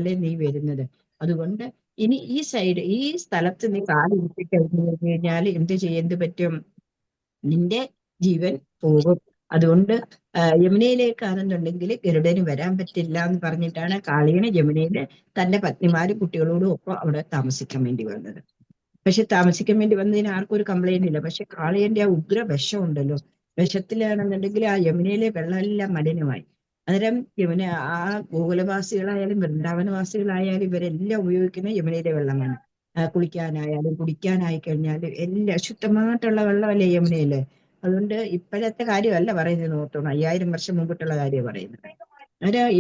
വഴിയാണല്ലേ നീ വരുന്നത്. അതുകൊണ്ട് ഇനി ഈ സ്ഥലത്ത് നീ കാലിരുത്തി കഴിഞ്ഞു കഴിഞ്ഞാൽ എന്ത് പറ്റും? നിന്റെ ജീവൻ പോകും. അതുകൊണ്ട് യമുനയിലേക്കാണെന്നുണ്ടെങ്കിൽ ഗരുഡന് വരാൻ പറ്റില്ല എന്ന് പറഞ്ഞിട്ടാണ് കാളിയന് യമുനയില് തന്റെ പത്നിമാരും കുട്ടികളോടും ഒപ്പം അവിടെ താമസിക്കാൻ വേണ്ടി വന്നത്. പക്ഷെ താമസിക്കാൻ വേണ്ടി വന്നതിന് ആർക്കും ഒരു കംപ്ലൈന്റ് ഇല്ല. പക്ഷെ കാളിയന്റെ ആ ഉഗ്ര വിഷം ഉണ്ടല്ലോ, വിഷത്തിലാണെന്നുണ്ടെങ്കിൽ ആ യമുനയിലെ വെള്ളമെല്ലാം മലിനമായി. അന്നേരം യമുന ആ ഗോകുലവാസികളായാലും വൃന്ദാവനവാസികളായാലും ഇവരെല്ലാം ഉപയോഗിക്കുന്ന യമുനയിലെ വെള്ളമാണ്. കുളിക്കാനായാലും കുടിക്കാനായി കഴിഞ്ഞാലും എല്ലാം ശുദ്ധമായിട്ടുള്ള വെള്ളമല്ലേ യമുനയില്. അതുകൊണ്ട് ഇപ്പോഴത്തെ കാര്യമല്ല പറയുന്നത്, നോക്കണം 5000 വർഷം മുമ്പിട്ടുള്ള കാര്യമാണ് പറയുന്നത്.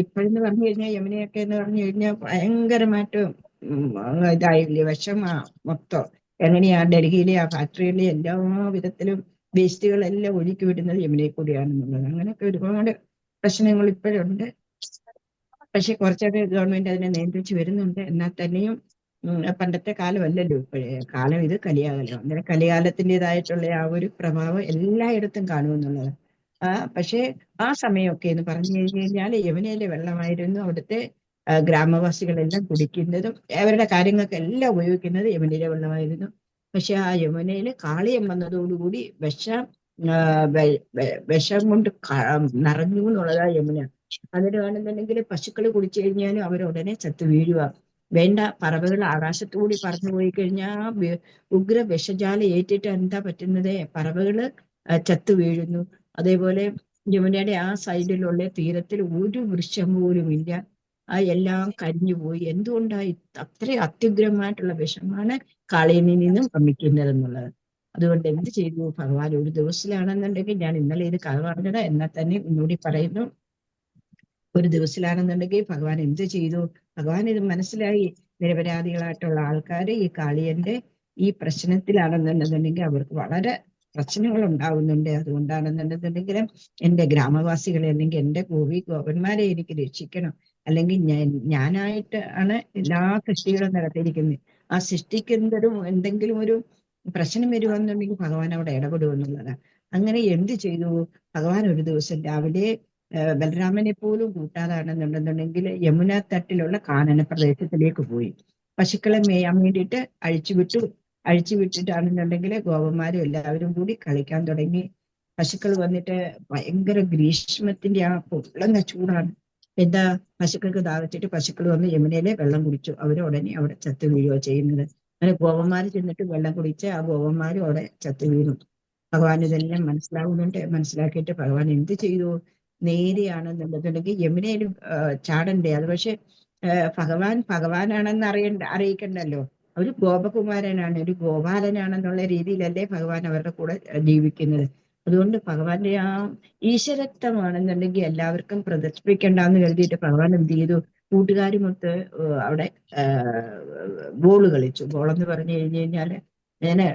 ഇപ്പോഴെന്ന് പറഞ്ഞു കഴിഞ്ഞാൽ യമുനയൊക്കെ എന്ന് പറഞ്ഞു കഴിഞ്ഞാൽ ഭയങ്കരമായിട്ട് ഇതായില്ലേ, വിഷം മൊത്തം. എങ്ങനെയാ ഡൽഹിയിലെ ആ ഫാക്ടറിയിലെ എല്ലാ വിധത്തിലും വേസ്റ്റുകളെല്ലാം ഒഴുക്കി വിടുന്നത് യമുനയിൽ കൂടിയാണെന്നുള്ളത്. അങ്ങനെയൊക്കെ ഒരുപാട് പ്രശ്നങ്ങൾ ഇപ്പോഴുണ്ട്. പക്ഷെ കുറച്ചൊക്കെ ഗവൺമെന്റ് അതിനെ നിയന്ത്രിച്ച് വരുന്നുണ്ട്. എന്നാൽ തന്നെയും പണ്ടത്തെ കാലമല്ലല്ലോ ഇപ്പോഴേ കാലം, ഇത് കലികാലം. അങ്ങനെ കലികാലത്തിൻ്റെതായിട്ടുള്ള ആ ഒരു പ്രഭാവം എല്ലായിടത്തും കാണുമെന്നുള്ളത്. പക്ഷേ ആ സമയമൊക്കെ എന്ന് പറഞ്ഞു കഴിഞ്ഞാൽ യമുനയിലെ വെള്ളമായിരുന്നു അവിടുത്തെ ഗ്രാമവാസികളെല്ലാം കുടിക്കുന്നതും അവരുടെ കാര്യങ്ങൾക്കെല്ലാം ഉപയോഗിക്കുന്നത് യമുനയിലെ വെള്ളമായിരുന്നു. പക്ഷെ ആ യമുനയിൽ കാളിയം വന്നതോടുകൂടി വിഷം കൊണ്ട് നിറഞ്ഞു എന്നുള്ളതാ യമുന. അതിനാണെന്നുണ്ടെങ്കിൽ പശുക്കൾ കുടിച്ചു കഴിഞ്ഞാലും അവരുടനെ ചത്തു വീഴുക. വേണ്ട, പറവകൾ ആകാശത്തുകൂടി പറന്നു പോയി കഴിഞ്ഞാൽ ഉഗ്ര വിഷജാല ഏറ്റിട്ട് എന്താ പറ്റുന്നത്? പറവകള് ചത്തു വീഴുന്നു. അതേപോലെ യമുനയുടെ ആ സൈഡിലുള്ള തീരത്തിൽ ഒരു വൃക്ഷം പോലും ഇല്ല. എല്ലാം കരിഞ്ഞുപോയി. എന്തുകൊണ്ടായി? അത്രയും അത്യുഗ്രമായിട്ടുള്ള വിഷമാണ് കാളിയനിൽ നിന്നും വമിക്കുന്നത് എന്നുള്ളത്. അതുകൊണ്ട് എന്ത് ചെയ്തു ഭഗവാൻ? ഒരു ദിവസത്തിലാണെന്നുണ്ടെങ്കിൽ, ഞാൻ ഇന്നലെ ഇത് കഥ പറഞ്ഞത്, എന്നാൽ തന്നെ ഒന്നുകൂടി പറയുന്നു, ഒരു ദിവസത്തിലാണെന്നുണ്ടെങ്കിൽ ഭഗവാൻ എന്ത് ചെയ്തു? ഭഗവാൻ ഇത് മനസ്സിലായി, നിരപരാധികളായിട്ടുള്ള ആൾക്കാർ ഈ കാളിയന്റെ ഈ പ്രശ്നത്തിലാണെന്നുണ്ടെന്നുണ്ടെങ്കിൽ അവർക്ക് വളരെ പ്രശ്നങ്ങൾ ഉണ്ടാവുന്നുണ്ട്. അതുകൊണ്ടാണെന്നുണ്ടെന്നുണ്ടെങ്കിൽ എന്റെ ഗ്രാമവാസികളെ അല്ലെങ്കിൽ എന്റെ ഗോപന്മാരെ എനിക്ക് രക്ഷിക്കണം. അല്ലെങ്കിൽ ഞാനായിട്ട് ആണ് എല്ലാ സൃഷ്ടികളും നടത്തിയിരിക്കുന്നത്. ആ സൃഷ്ടിക്കുന്നതും എന്തെങ്കിലും ഒരു പ്രശ്നം വരുവാന്നുണ്ടെങ്കിൽ ഭഗവാൻ അവിടെ ഇടപെടുമെന്നുള്ളതാണ്. അങ്ങനെ എന്ത് ചെയ്തു ഭഗവാൻ? ഒരു ദിവസം രാവിലെ ബലരാമനെ പോലും കൂട്ടാതാണെന്നുണ്ടെന്നുണ്ടെങ്കിൽ യമുന തട്ടിലുള്ള കാനന പ്രദേശത്തിലേക്ക് പോയി. പശുക്കളെ മേയാൻ വേണ്ടിയിട്ട് അഴിച്ചു വിട്ടിട്ടാണെന്നുണ്ടെങ്കിൽ ഗോപന്മാരും എല്ലാവരും കൂടി കളിക്കാൻ തുടങ്ങി. പശുക്കൾ വന്നിട്ട് ഭയങ്കര ഗ്രീഷ്മത്തിന്റെ ആ പൊള്ളുന്ന ചൂടാണ്. എന്താ, പശുക്കൾക്ക് ദാഹിച്ചിട്ട് പശുക്കൾ വന്ന് യമുനയിലെ വെള്ളം കുടിച്ചു. അവരുടനെ അവിടെ ചത്തു വീഴുകയോ ചെയ്യുന്നത്. അങ്ങനെ ഗോപന്മാർ ചെന്നിട്ട് വെള്ളം കുടിച്ച് ആ ഗോപന്മാരും അവിടെ ചത്തു വീണു. ഭഗവാൻ ഇതെല്ലാം മനസ്സിലാവുന്നുണ്ട്. മനസ്സിലാക്കിയിട്ട് ഭഗവാൻ എന്ത് ചെയ്തു? നേരെയാണെന്നുണ്ടെന്നുണ്ടെങ്കിൽ യമുനയിൽ ചാടണ്ടേ? അത് പക്ഷെ ഭഗവാനാണെന്ന് അറിയിക്കണ്ടല്ലോ. ഒരു ഗോപകുമാരനാണ്, ഒരു ഗോപാലനാണെന്നുള്ള രീതിയിലല്ലേ ഭഗവാൻ അവരുടെ കൂടെ ജീവിക്കുന്നത്. അതുകൊണ്ട് ഭഗവാന്റെ ആ ഈശ്വരത്വമാണെന്നുണ്ടെങ്കിൽ എല്ലാവർക്കും പ്രദർശിപ്പിക്കണ്ടെന്ന് കരുതിയിട്ട് ഭഗവാൻ എന്ത് ചെയ്തു? കൂട്ടുകാരുമൊത്ത് അവിടെ ബോള് കളിച്ചു. ബോളെന്ന് പറഞ്ഞു കഴിഞ്ഞാല് ഇങ്ങനെ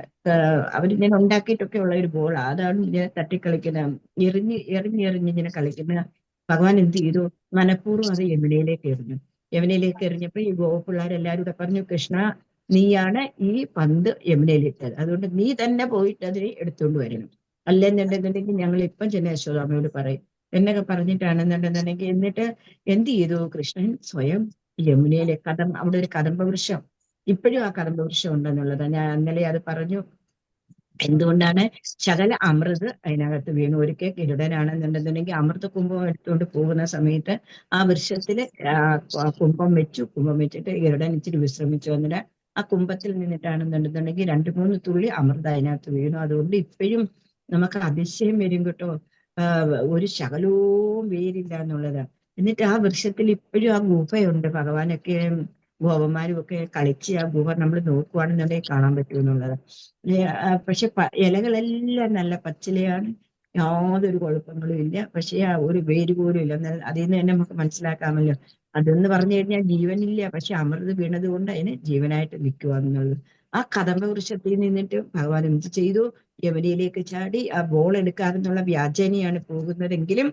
അവരിങ്ങനെ ഉണ്ടാക്കിയിട്ടൊക്കെ ഉള്ള ഒരു ബോൾ, അതാണ് ഇങ്ങനെ തട്ടിക്കളിക്കുന്ന, എറിഞ്ഞ് ഇങ്ങനെ കളിക്കുന്ന. ഭഗവാൻ എന്ത് ചെയ്തു? മനഃപൂർവ്വം അത് യമുനയിലേക്ക് എറിഞ്ഞപ്പോ ഈ ഗോപിള്ളേരെല്ലാരും കൂടെ പറഞ്ഞു, കൃഷ്ണ, നീയാണ് ഈ പന്ത് യമുനയിലിട്ടത്, അതുകൊണ്ട് നീ തന്നെ പോയിട്ട് അതിനെ എടുത്തുകൊണ്ട് വരണം. അല്ലെന്നുണ്ടെന്നുണ്ടെങ്കിൽ ഞങ്ങൾ ഇപ്പം ചെന്ന് യശോദാമ്മയോട് പറയും എന്നൊക്കെ പറഞ്ഞിട്ടാണെന്നുണ്ടെന്നുണ്ടെങ്കിൽ. എന്നിട്ട് എന്ത് ചെയ്തു? കൃഷ്ണൻ സ്വയം യമുനയിലെ അവിടെ ഒരു കദംബവൃക്ഷം, ഇപ്പോഴും ആ കദംബവൃക്ഷം ഉണ്ടെന്നുള്ളത് ഞാൻ ഇന്നലെ അത് പറഞ്ഞു. എന്തുകൊണ്ടാണ്? ശകല അമൃത് അതിനകത്ത് വീണു. ഒരിക്കൽ ഗരുഡനാണെന്നുണ്ടെന്നുണ്ടെങ്കിൽ അമൃത കുംഭം എടുത്തുകൊണ്ട് പോകുന്ന സമയത്ത് ആ വൃക്ഷത്തില് കുംഭം വെച്ചിട്ട് ഗരുഡൻ ഇച്ചിരി വിശ്രമിച്ചു. എന്നിട്ട് ആ കുംഭത്തിൽ നിന്നിട്ടാണെന്നുണ്ടെന്നുണ്ടെങ്കിൽ 2-3 തുള്ളി അമൃത അതിനകത്ത് വീണു. അതുകൊണ്ട് ഇപ്പോഴും നമുക്ക് അതിശയം വരും കേട്ടോ, ഒരു ശകലവും വേരില്ല എന്നുള്ളത്. എന്നിട്ട് ആ വൃക്ഷത്തിൽ ഇപ്പോഴും ആ ഗുഹയുണ്ട്. ഭഗവാനൊക്കെ ഗോപന്മാരും ഒക്കെ കളിച്ച് ആ ഗുഹ നമ്മൾ നോക്കുവാണെന്നുണ്ടെങ്കിൽ കാണാൻ പറ്റുമെന്നുള്ളത്. പക്ഷെ ഇലകളെല്ലാം നല്ല പച്ചിലയാണ്, യാതൊരു കുഴപ്പങ്ങളും ഇല്ല. പക്ഷെ ആ ഒരു വേര് പോലും ഇല്ല. അതിൽ നിന്ന് തന്നെ നമുക്ക് മനസ്സിലാക്കാമല്ലോ, അതെന്ന് പറഞ്ഞു കഴിഞ്ഞാൽ ജീവനില്ല, പക്ഷെ അമൃത് വീണത് കൊണ്ട് അതിന് ജീവനായിട്ട് നിൽക്കുക എന്നുള്ളത്. ആ കദംബ വൃക്ഷത്തിൽ നിന്നിട്ട് ഭഗവാൻ എന്ത് ചെയ്തു? യമുനയിലേക്ക് ചാടി. ആ ബോൾ എടുക്കാമെന്നുള്ള വ്യാജേനയാണ് പോകുന്നതെങ്കിലും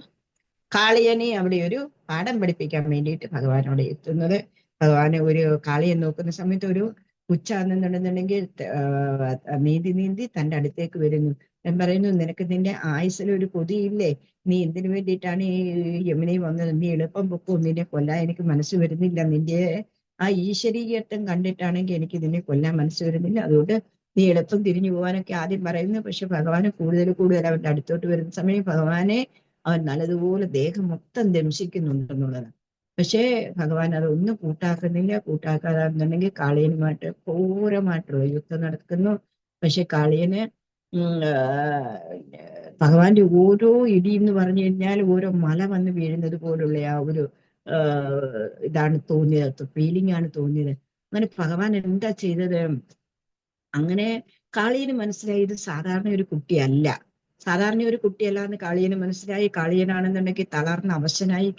കാളിയനെ അവിടെ ഒരു പാഠം പഠിപ്പിക്കാൻ വേണ്ടിയിട്ട് ഭഗവാൻ അവിടെ എത്തുന്നത്. ഭഗവാന് ഒരു കാളിയൻ നോക്കുന്ന സമയത്ത് ഒരു ഉച്ച എന്നുണ്ടെന്നുണ്ടെങ്കിൽ നീന്തി തന്റെ അടുത്തേക്ക് വരുന്നു. ഞാൻ പറയുന്നു, നിനക്ക് നിന്റെ ആയുസ്സിൽ ഒരു കൊതിയില്ലേ? നീ എന്തിനു വേണ്ടിയിട്ടാണ് ഈ യമുനയിൽ വന്നത്? നീ എളുപ്പം പൊക്കോ, നിന്നെ കൊല്ലാൻ എനിക്ക് മനസ്സ് വരുന്നില്ല. നിന്റെ ആ ഈശ്വരീയത്വം കണ്ടിട്ടാണെങ്കിൽ എനിക്ക് നിന്നെ കൊല്ലാൻ മനസ്സ് വരുന്നില്ല. അതുകൊണ്ട് നീ എളുപ്പം തിരിഞ്ഞു പോകാനൊക്കെ ആദ്യം പറയുന്നു. പക്ഷെ ഭഗവാന് കൂടുതൽ കൂടുതൽ അവന്റെ അടുത്തോട്ട് വരുന്ന സമയം ഭഗവാനെ അവൻ നല്ലതുപോലെ ദേഹം മൊത്തം ദംശിക്കുന്നുണ്ടെന്നുള്ളതാണ്. പക്ഷേ ഭഗവാൻ അതൊന്നും കൂട്ടാക്കുന്നില്ല. കൂട്ടാക്കാതെന്നുണ്ടെങ്കിൽ കാളിയനുമായിട്ട് ഘോരമായിട്ടുള്ള യുദ്ധം നടക്കുന്നു. പക്ഷെ കാളിയന് ഭഗവാന്റെ ഓരോ ഇടി എന്ന് പറഞ്ഞു കഴിഞ്ഞാൽ ഓരോ മല വന്ന് വീഴുന്നത് പോലുള്ള ആ ഒരു ഇതാണ് തോന്നിയത്, ഫീലിംഗ് ആണ് തോന്നിയത്. അങ്ങനെ ഭഗവാൻ എന്താ ചെയ്തത്? അങ്ങനെ കാളിയന് മനസ്സിലായി ഇത് സാധാരണ ഒരു കുട്ടിയല്ല. സാധാരണ ഒരു കുട്ടിയല്ല എന്ന് കാളിയന് മനസ്സിലായി. കാളിയനാണെന്നുണ്ടെങ്കിൽ തളർന്ന അവശനായി.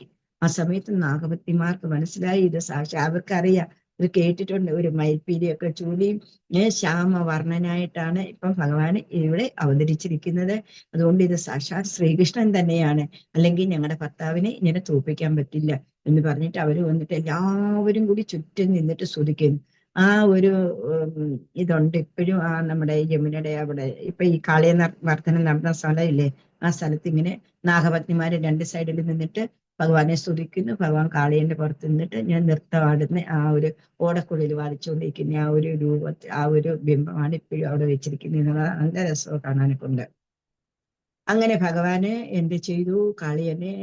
ആ സമയത്ത് നാഗവത്തിമാർക്ക് മനസ്സിലായി ഇത് അവർക്കറിയാം, ഇത് കേട്ടിട്ടുണ്ട്, ഒരു മയിൽപ്പീലിയൊക്കെ ചൂടിയും ശ്യാമവർണ്ണനായിട്ടാണ് ഇപ്പം ഭഗവാൻ ഇവിടെ അവതരിച്ചിരിക്കുന്നത്. അതുകൊണ്ട് ഇത് സാക്ഷാത് ശ്രീകൃഷ്ണൻ തന്നെയാണ്, അല്ലെങ്കിൽ ഞങ്ങളുടെ ഭർത്താവിനെ ഇങ്ങനെ തോൽപ്പിക്കാൻ പറ്റില്ല എന്ന് പറഞ്ഞിട്ട് അവര് വന്നിട്ട് എല്ലാവരും കൂടി ചുറ്റും നിന്നിട്ട് സ്തുതിക്കുന്നു. ആ ഒരു ഇതുണ്ട് ഇപ്പോഴും. ആ നമ്മുടെ യമുനയുടെ അവിടെ ഇപ്പൊ ഈ കാളിയ നർത്തനം നടന്ന സ്ഥലമില്ലേ, ആ സ്ഥലത്ത് ഇങ്ങനെ നാഗപത്നിമാര് രണ്ട് സൈഡിൽ നിന്നിട്ട് ഭഗവാനെ സ്തുതിക്കുന്നു. ഭഗവാൻ കാളിയന്റെ പുറത്ത് നിന്നിട്ട് ഞാൻ നൃത്തമാടുന്ന ആ ഒരു ഓടക്കുഴൽ വാദിച്ചുകൊണ്ടിരിക്കുന്ന ആ ഒരു രൂപത്തിൽ ആ ഒരു ബിംബമാണ് ഇപ്പോഴും അവിടെ വെച്ചിരിക്കുന്നത് എന്നുള്ളത് നല്ല രസമൊക്കെ കാണാനൊക്കെ ഉണ്ട്. അങ്ങനെ ഭഗവാന് എന്ത് ചെയ്തു? കാളിയനെ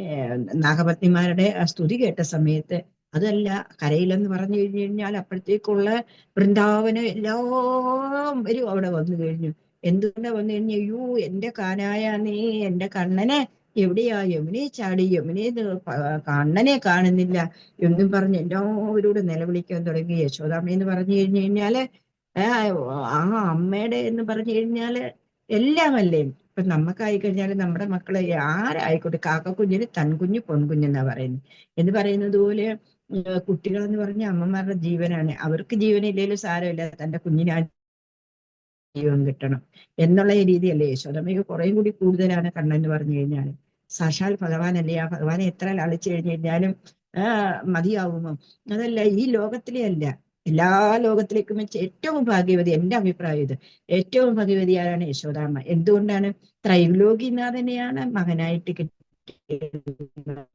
നാഗപത്നിമാരുടെ ആ സ്തുതി കേട്ട സമയത്ത്, അതല്ല കരയിലെന്ന് പറഞ്ഞു കഴിഞ്ഞു കഴിഞ്ഞാൽ അപ്പോഴത്തേക്കുള്ള വൃന്ദാവനം എല്ലാം വരും അവിടെ വന്നു കഴിഞ്ഞു. എന്തുകൊണ്ടാ വന്നു കഴിഞ്ഞു? അയ്യോ എന്റെ കാനായ നീ, എന്റെ കണ്ണനെ എവിടെയാ? യമുനയെ ചാടി, യമുനയെ കണ്ണനെ കാണുന്നില്ല എന്നും പറഞ്ഞ് എല്ലാവരോട് നിലവിളിക്കാൻ തുടങ്ങി. യശോദാമ്മ എന്ന് പറഞ്ഞു കഴിഞ്ഞു കഴിഞ്ഞാല് ആ അമ്മയുടെ എന്ന് പറഞ്ഞു കഴിഞ്ഞാല് എല്ലാമല്ലേ. ഇപ്പൊ നമുക്കായി കഴിഞ്ഞാലും നമ്മുടെ മക്കളെ ആരായിക്കോട്ടെ, കാക്കക്കുഞ്ഞിന് തൻകുഞ്ഞ് പൊൻകുഞ്ഞെന്നാ പറയുന്നത്. എന്ന് പറയുന്നത് പോലെ കുട്ടികളെന്ന് പറഞ്ഞ അമ്മമാരുടെ ജീവനാണ്. അവർക്ക് ജീവനില്ലേലും സാരമില്ല, തന്റെ കുഞ്ഞിന് ആ ജീവൻ കിട്ടണം എന്നുള്ള രീതിയല്ലേ. യശോദമ്മയ്ക്ക് കുറേയും കൂടി കൂടുതലാണ് കണ്ണെന്ന് പറഞ്ഞു കഴിഞ്ഞാൽ. സാക്ഷാൽ ഭഗവാനല്ലേ. ആ ഭഗവാനെ എത്ര ലാളിച്ചു കഴിഞ്ഞു കഴിഞ്ഞാലും മതിയാവുമോ? അതല്ല, ഈ ലോകത്തിലെ അല്ല, എല്ലാ ലോകത്തിലേക്കും വെച്ച് ഏറ്റവും ഭാഗ്യവതി, എന്റെ അഭിപ്രായം ഇത്, ഏറ്റവും ഭാഗ്യവതിയാണ് യശോദാമ്മ. എന്തുകൊണ്ടാണ്? ത്രൈലോകിനാഥനെയാണ് മകനായിട്ട്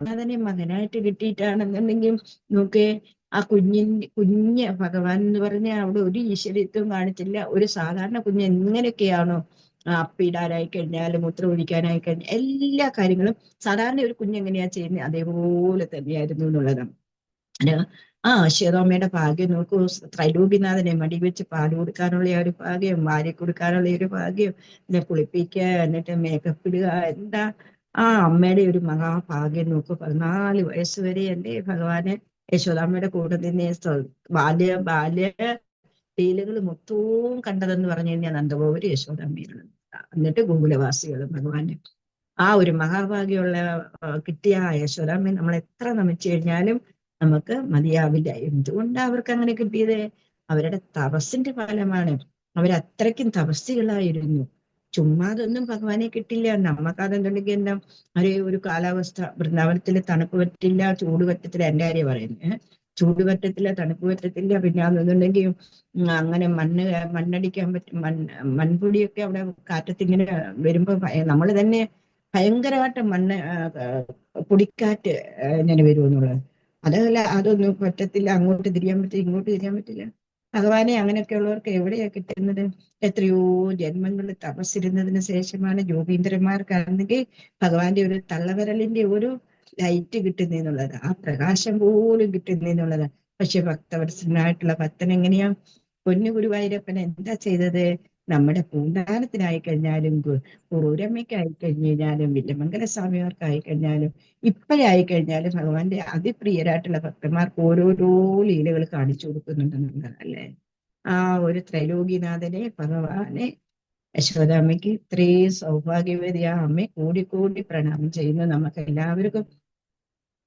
നാഥനെ മകനായിട്ട് കിട്ടിയിട്ടാണെന്നുണ്ടെങ്കിൽ നോക്കേ, ആ കുഞ്ഞ് ഭഗവാൻ എന്ന് പറഞ്ഞാൽ അവിടെ ഒരു ഈശ്വരത്വം കാണിച്ചില്ല. ഒരു സാധാരണ കുഞ്ഞ് എങ്ങനെയൊക്കെയാണോ അപ്പിടാനായി കഴിഞ്ഞാലും മൂത്രം ഒഴിക്കാനായി കഴിഞ്ഞാൽ എല്ലാ കാര്യങ്ങളും സാധാരണ ഒരു കുഞ്ഞ് എങ്ങനെയാ ചെയ്യുന്നത് അതേപോലെ തന്നെയായിരുന്നു എന്നുള്ളതാണ്. യശോദാമ്മയുടെ ഭാഗ്യം നോക്കൂ. ത്രൈലോക്യനാഥനെ മടി വെച്ച് പാല് കൊടുക്കാനുള്ള ഒരു ഭാഗ്യം, വാരി കൊടുക്കാനുള്ള ഒരു ഭാഗ്യം, പിന്നെ കുളിപ്പിക്കുക, എന്നിട്ട് മേക്കപ്പ് ഇടുക, എന്താ അമ്മയുടെ ഒരു മഹാഭാഗ്യം നോക്കൂ. 14 വയസ്സ് വരെ അല്ലേ ഭഗവാന് യശോദാമ്മയുടെ കൂടെ തന്നെ ബാല്യ ലീലകൾ മൊത്തവും കണ്ടതെന്ന് പറഞ്ഞു കഴിഞ്ഞാൽ നന്ദഗോപുരം യശോദാമ്മയാണ്. എന്നിട്ട് ഗോകുലവാസികളും ഭഗവാന് ആ ഒരു മഹാഭാഗ്യമുള്ള കിട്ടിയ യശോദാമ്മയെ നമ്മൾ എത്ര നമിച്ചു കഴിഞ്ഞാലും നമുക്ക് മതിയാവില്ല. എന്തുകൊണ്ടാണ് അവർക്ക് അങ്ങനെ കിട്ടിയത്? അവരുടെ തപസ്സിന്റെ ഫലമാണ്. അവരത്രയ്ക്കും തപസ്സികളായിരുന്നു. ചുമ്മാതൊന്നും ഭഗവാനെ കിട്ടില്ല. നമുക്കതെന്നുണ്ടെങ്കിൽ എന്താ, ഒരു കാലാവസ്ഥ, വൃന്ദാവനത്തിൽ തണുപ്പ് പറ്റില്ല, ചൂട് പറ്റത്തില്ല. എന്റെ കാര്യം പറയുന്നത്, ചൂട് പറ്റത്തില്ല, തണുപ്പ് പറ്റത്തില്ല. പിന്നെ അതെന്നുണ്ടെങ്കിൽ അങ്ങനെ മണ്ണടിക്കാൻ പറ്റും. മൺപൊടിയൊക്കെ അവിടെ കാറ്റത്തിങ്ങനെ വരുമ്പോ നമ്മൾ തന്നെ ഭയങ്കരമായിട്ട് പൊടിക്കാറ്റ് ഇങ്ങനെ വരുമെന്നുള്ളത്. അതല്ല, അതൊന്നും പറ്റത്തില്ല. അങ്ങോട്ട് തിരിയാൻ പറ്റില്ല, ഇങ്ങോട്ട് തിരിയാൻ പറ്റില്ല. ഭഗവാനെ അങ്ങനെയൊക്കെ ഉള്ളവർക്ക് എവിടെയാ കിട്ടുന്നത്? എത്രയോ ജന്മങ്ങൾ തപസ്സിരുന്നതിന് ശേഷമാണ് യോഗീന്ദ്രന്മാർക്കാണെങ്കിൽ ഭഗവാന്റെ ഒരു തള്ളവിരലിന്റെ ഒരു ലൈറ്റ് കിട്ടുന്നെന്നുള്ളത്, ആ പ്രകാശം പോലും കിട്ടുന്നെന്നുള്ളത്. പക്ഷെ ഭക്തവത്സനായിട്ടുള്ള ഭക്തൻ എങ്ങനെയാ? പൊന്നു ഗുരുവായൂരപ്പൻ എന്താ ചെയ്തത്? നമ്മുടെ പൂന്താനത്തിനായി കഴിഞ്ഞാലും, കുറൂരമ്മയ്ക്കായി കഴിഞ്ഞു കഴിഞ്ഞാലും, വില്ലമംഗല സ്വാമിമാർക്കായി കഴിഞ്ഞാലും, ഇപ്പോഴായി കഴിഞ്ഞാലും ഭഗവാന്റെ അതിപ്രിയരായിട്ടുള്ള ഭക്തന്മാർക്ക് ഓരോരോ ലീലകൾ കാണിച്ചു കൊടുക്കുന്നുണ്ടെന്നുള്ളത് അല്ലേ. ആ ഒരു ത്രൈലോകിനാഥനെ ഭഗവാനെ യശോദാമ്മയ്ക്ക് ഇത്രയും സൗഭാഗ്യവതി ആ അമ്മയെ കൂടി കൂടി പ്രണാമം ചെയ്യുന്നു. നമുക്ക് എല്ലാവർക്കും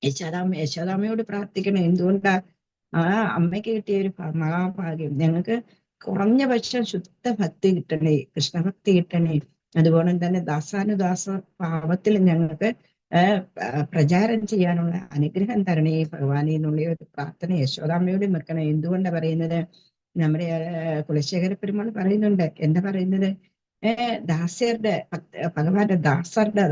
യശോദാമ്മയോട് പ്രാർത്ഥിക്കണം. എന്തുകൊണ്ടാ? ആ അമ്മയ്ക്ക് കിട്ടിയ ഒരു മഹാഭാഗ്യം ഞങ്ങൾക്ക് കുറഞ്ഞ പക്ഷം ശുദ്ധ ഭക്തി കിട്ടണേ, കൃഷ്ണഭക്തി കിട്ടണേ. അതുപോലെ തന്നെ ദാസാനുദാസ ഭാവത്തിൽ ഞങ്ങൾക്ക് പ്രചാരം ചെയ്യാനുള്ള അനുഗ്രഹം തരണേ ഭഗവാനെ എന്നുള്ള ഒരു പ്രാർത്ഥന യശോദാമ്മയോട് വെക്കണം. എന്തുകൊണ്ടാ പറയുന്നത്? നമ്മുടെ കുലശേഖര പെരുമാൾ പറയുന്നുണ്ട്. എന്താ പറയുന്നത്? ദാസരുടെ ഭഗവാന്റെ ദാസരുടെ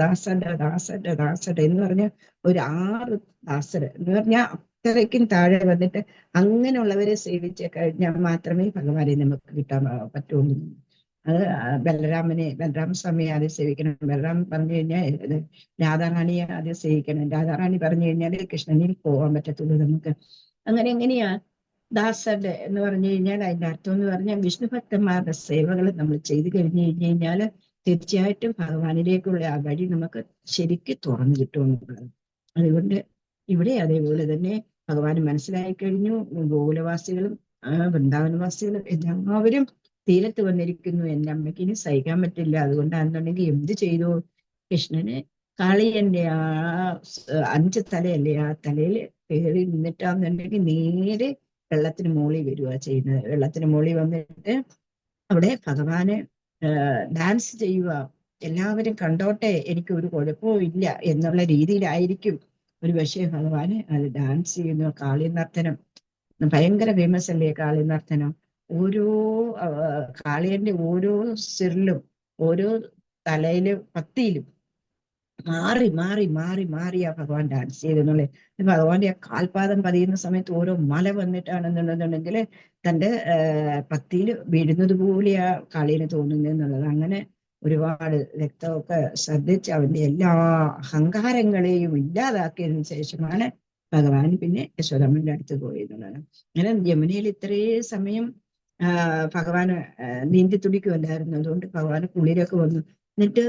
എന്ന് പറഞ്ഞ ഒരു 6 ദാസര് എന്ന് പറഞ്ഞാൽ അത്രയ്ക്കും താഴെ വന്നിട്ട് അങ്ങനെയുള്ളവരെ സേവിച്ച് കഴിഞ്ഞാൽ മാത്രമേ ഭഗവാനെ നമുക്ക് കിട്ടാൻ പറ്റുള്ളൂ. അത് ബലരാമസ്വാമിയെ ആദ്യം സേവിക്കണം. ബലരാം പറഞ്ഞു കഴിഞ്ഞാൽ രാധാറാണിയെ ആദ്യം സേവിക്കണം. രാധാറാണി പറഞ്ഞു കഴിഞ്ഞാൽ കൃഷ്ണനിൽ പോകാൻ പറ്റത്തുള്ളൂ നമുക്ക്. അങ്ങനെ എങ്ങനെയാ ദാസരുടെ എന്ന് പറഞ്ഞു കഴിഞ്ഞാൽ അതിന്റെ അർത്ഥം എന്ന് പറഞ്ഞാൽ വിഷ്ണു ഭക്തന്മാരുടെ സേവകൾ നമ്മൾ ചെയ്തു കഴിഞ്ഞു കഴിഞ്ഞാൽ തീർച്ചയായിട്ടും ഭഗവാനിലേക്കുള്ള ആ വഴി നമുക്ക് ശരിക്ക് തുറന്നു കിട്ടുമെന്നുള്ളത്. അതുകൊണ്ട് ഇവിടെ അതേപോലെ തന്നെ ഭഗവാൻ മനസ്സിലായി കഴിഞ്ഞു. ഗോകുലവാസികളും വൃന്ദാവനവാസികളും എല്ലാവരും തീരത്ത് വന്നിരിക്കുന്നു. എൻ്റെ അമ്മയ്ക്ക് ഇനി സഹിക്കാൻ പറ്റില്ല. അതുകൊണ്ടാണെന്നുണ്ടെങ്കിൽ എന്ത് ചെയ്തു? കൃഷ്ണന് കാളിയന്റെ ആ 5 തലയല്ലേ, ആ തലയിൽ കയറി നിന്നിട്ടാണെന്നുണ്ടെങ്കിൽ നേരെ വെള്ളത്തിന് മുകളിൽ വരിക ചെയ്യുന്നത്. വെള്ളത്തിന് മുകളിൽ വന്നിട്ട് അവിടെ ഭഗവാന് ഡാൻസ് ചെയ്യുക. എല്ലാവരും കണ്ടോട്ടെ, എനിക്ക് ഒരു കുഴപ്പവും ഇല്ല എന്നുള്ള രീതിയിലായിരിക്കും ഒരു പക്ഷേ ഭഗവാന് അത് ഡാൻസ് ചെയ്യുന്നു. കാളി നർത്തനം ഭയങ്കര ഫേമസ് അല്ലേ കാളി നർത്തനം. ഓരോ കാളിയന്റെ ഓരോ സിറിലും ഓരോ തലയിലും പത്തിയിലും മാറി മാറി മാറി മാറിയാ ഭഗവാൻ ഡാൻസ് ചെയ്തെന്നുള്ളത്. ഭഗവാന്റെ ആ കാൽപാദം പതിയുന്ന സമയത്ത് ഓരോ മല വന്നിട്ടാണെന്നുണ്ടെന്നുണ്ടെങ്കിൽ തൻ്റെ പത്തിയിൽ വീഴുന്നത് പോലെ ആ കാളീനെ തോന്നുന്നെന്നുള്ളത്. അങ്ങനെ ഒരുപാട് രക്തമൊക്കെ ശ്രദ്ധിച്ച് അവന്റെ എല്ലാ അഹങ്കാരങ്ങളെയും ഇല്ലാതാക്കിയതിനു ശേഷമാണ് ഭഗവാൻ പിന്നെ യശോദമ്മന്റെ അടുത്ത് പോയെന്നുള്ളതാണ്. അങ്ങനെ യമുനയിൽ ഇത്രയും സമയം ഭഗവാന് നീന്തി തുടിക്കുമല്ലായിരുന്നു. അതുകൊണ്ട് ഭഗവാന് കുളിരൊക്കെ വന്നു. എന്നിട്ട്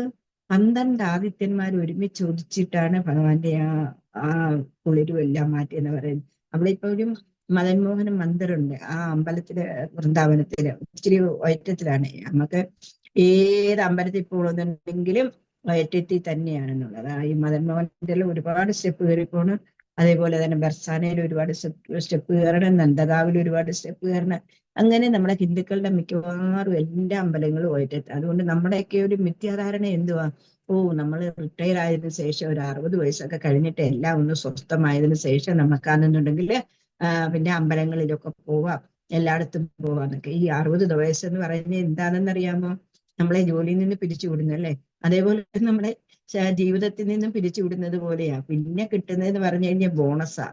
12 ആദിത്യന്മാർ ഒരുമിച്ച് ഉദിച്ചിട്ടാണ് ഭഗവാന്റെ ആ കുളിരും എല്ലാം മാറ്റിയെന്ന് പറയുന്നത്. അവിടെ ഇപ്പൊ ഒരു മദൻമോഹന മന്ദിറുണ്ട് ആ അമ്പലത്തില്, വൃന്ദാവനത്തില് ഇച്ചിരി വയറ്റത്തിലാണ്. നമുക്ക് ഏത് അമ്പലത്തിൽ പോകുന്നുണ്ടെങ്കിലും വയറ്റത്തിൽ തന്നെയാണെന്നുള്ളത്. ഈ മദൻമോഹനത്തിൽ ഒരുപാട് സ്റ്റെപ്പ് കയറി പോകണം. അതേപോലെ തന്നെ ബർസാനയിൽ ഒരുപാട് സ്റ്റെപ്പ് കയറണം. നന്ദഗാവിൽ ഒരുപാട് സ്റ്റെപ്പ് കയറണം. അങ്ങനെ നമ്മുടെ ഹിന്ദുക്കളുടെ മിക്കവാറും എല്ലാ അമ്പലങ്ങളും വയറ്റത്ത്. അതുകൊണ്ട് നമ്മുടെയൊക്കെ ഒരു മിഥ്യാധാരണ എന്തുവാ, നമ്മൾ റിട്ടയർ ആയതിനു ശേഷം ഒരു 60 വയസ്സൊക്കെ കഴിഞ്ഞിട്ട് എല്ലാം ഒന്ന് സ്വസ്ഥമായതിനു ശേഷം നമുക്കാണെന്നുണ്ടെങ്കിൽ പിന്നെ അമ്പലങ്ങളിലൊക്കെ പോവാം, എല്ലായിടത്തും പോവാന്നൊക്കെ. ഈ 60 വയസ്സെന്ന് പറയുന്നത് എന്താണെന്നറിയാമോ? നമ്മളെ ജോലിയിൽ നിന്ന് പിരിച്ചു വിടുന്നു അല്ലേ? അതേപോലെ നമ്മുടെ ജീവിതത്തിൽ നിന്നും പിരിച്ചു വിടുന്നത് പോലെയാ. പിന്നെ കിട്ടുന്നതെന്ന് പറഞ്ഞു കഴിഞ്ഞാൽ ബോണസാ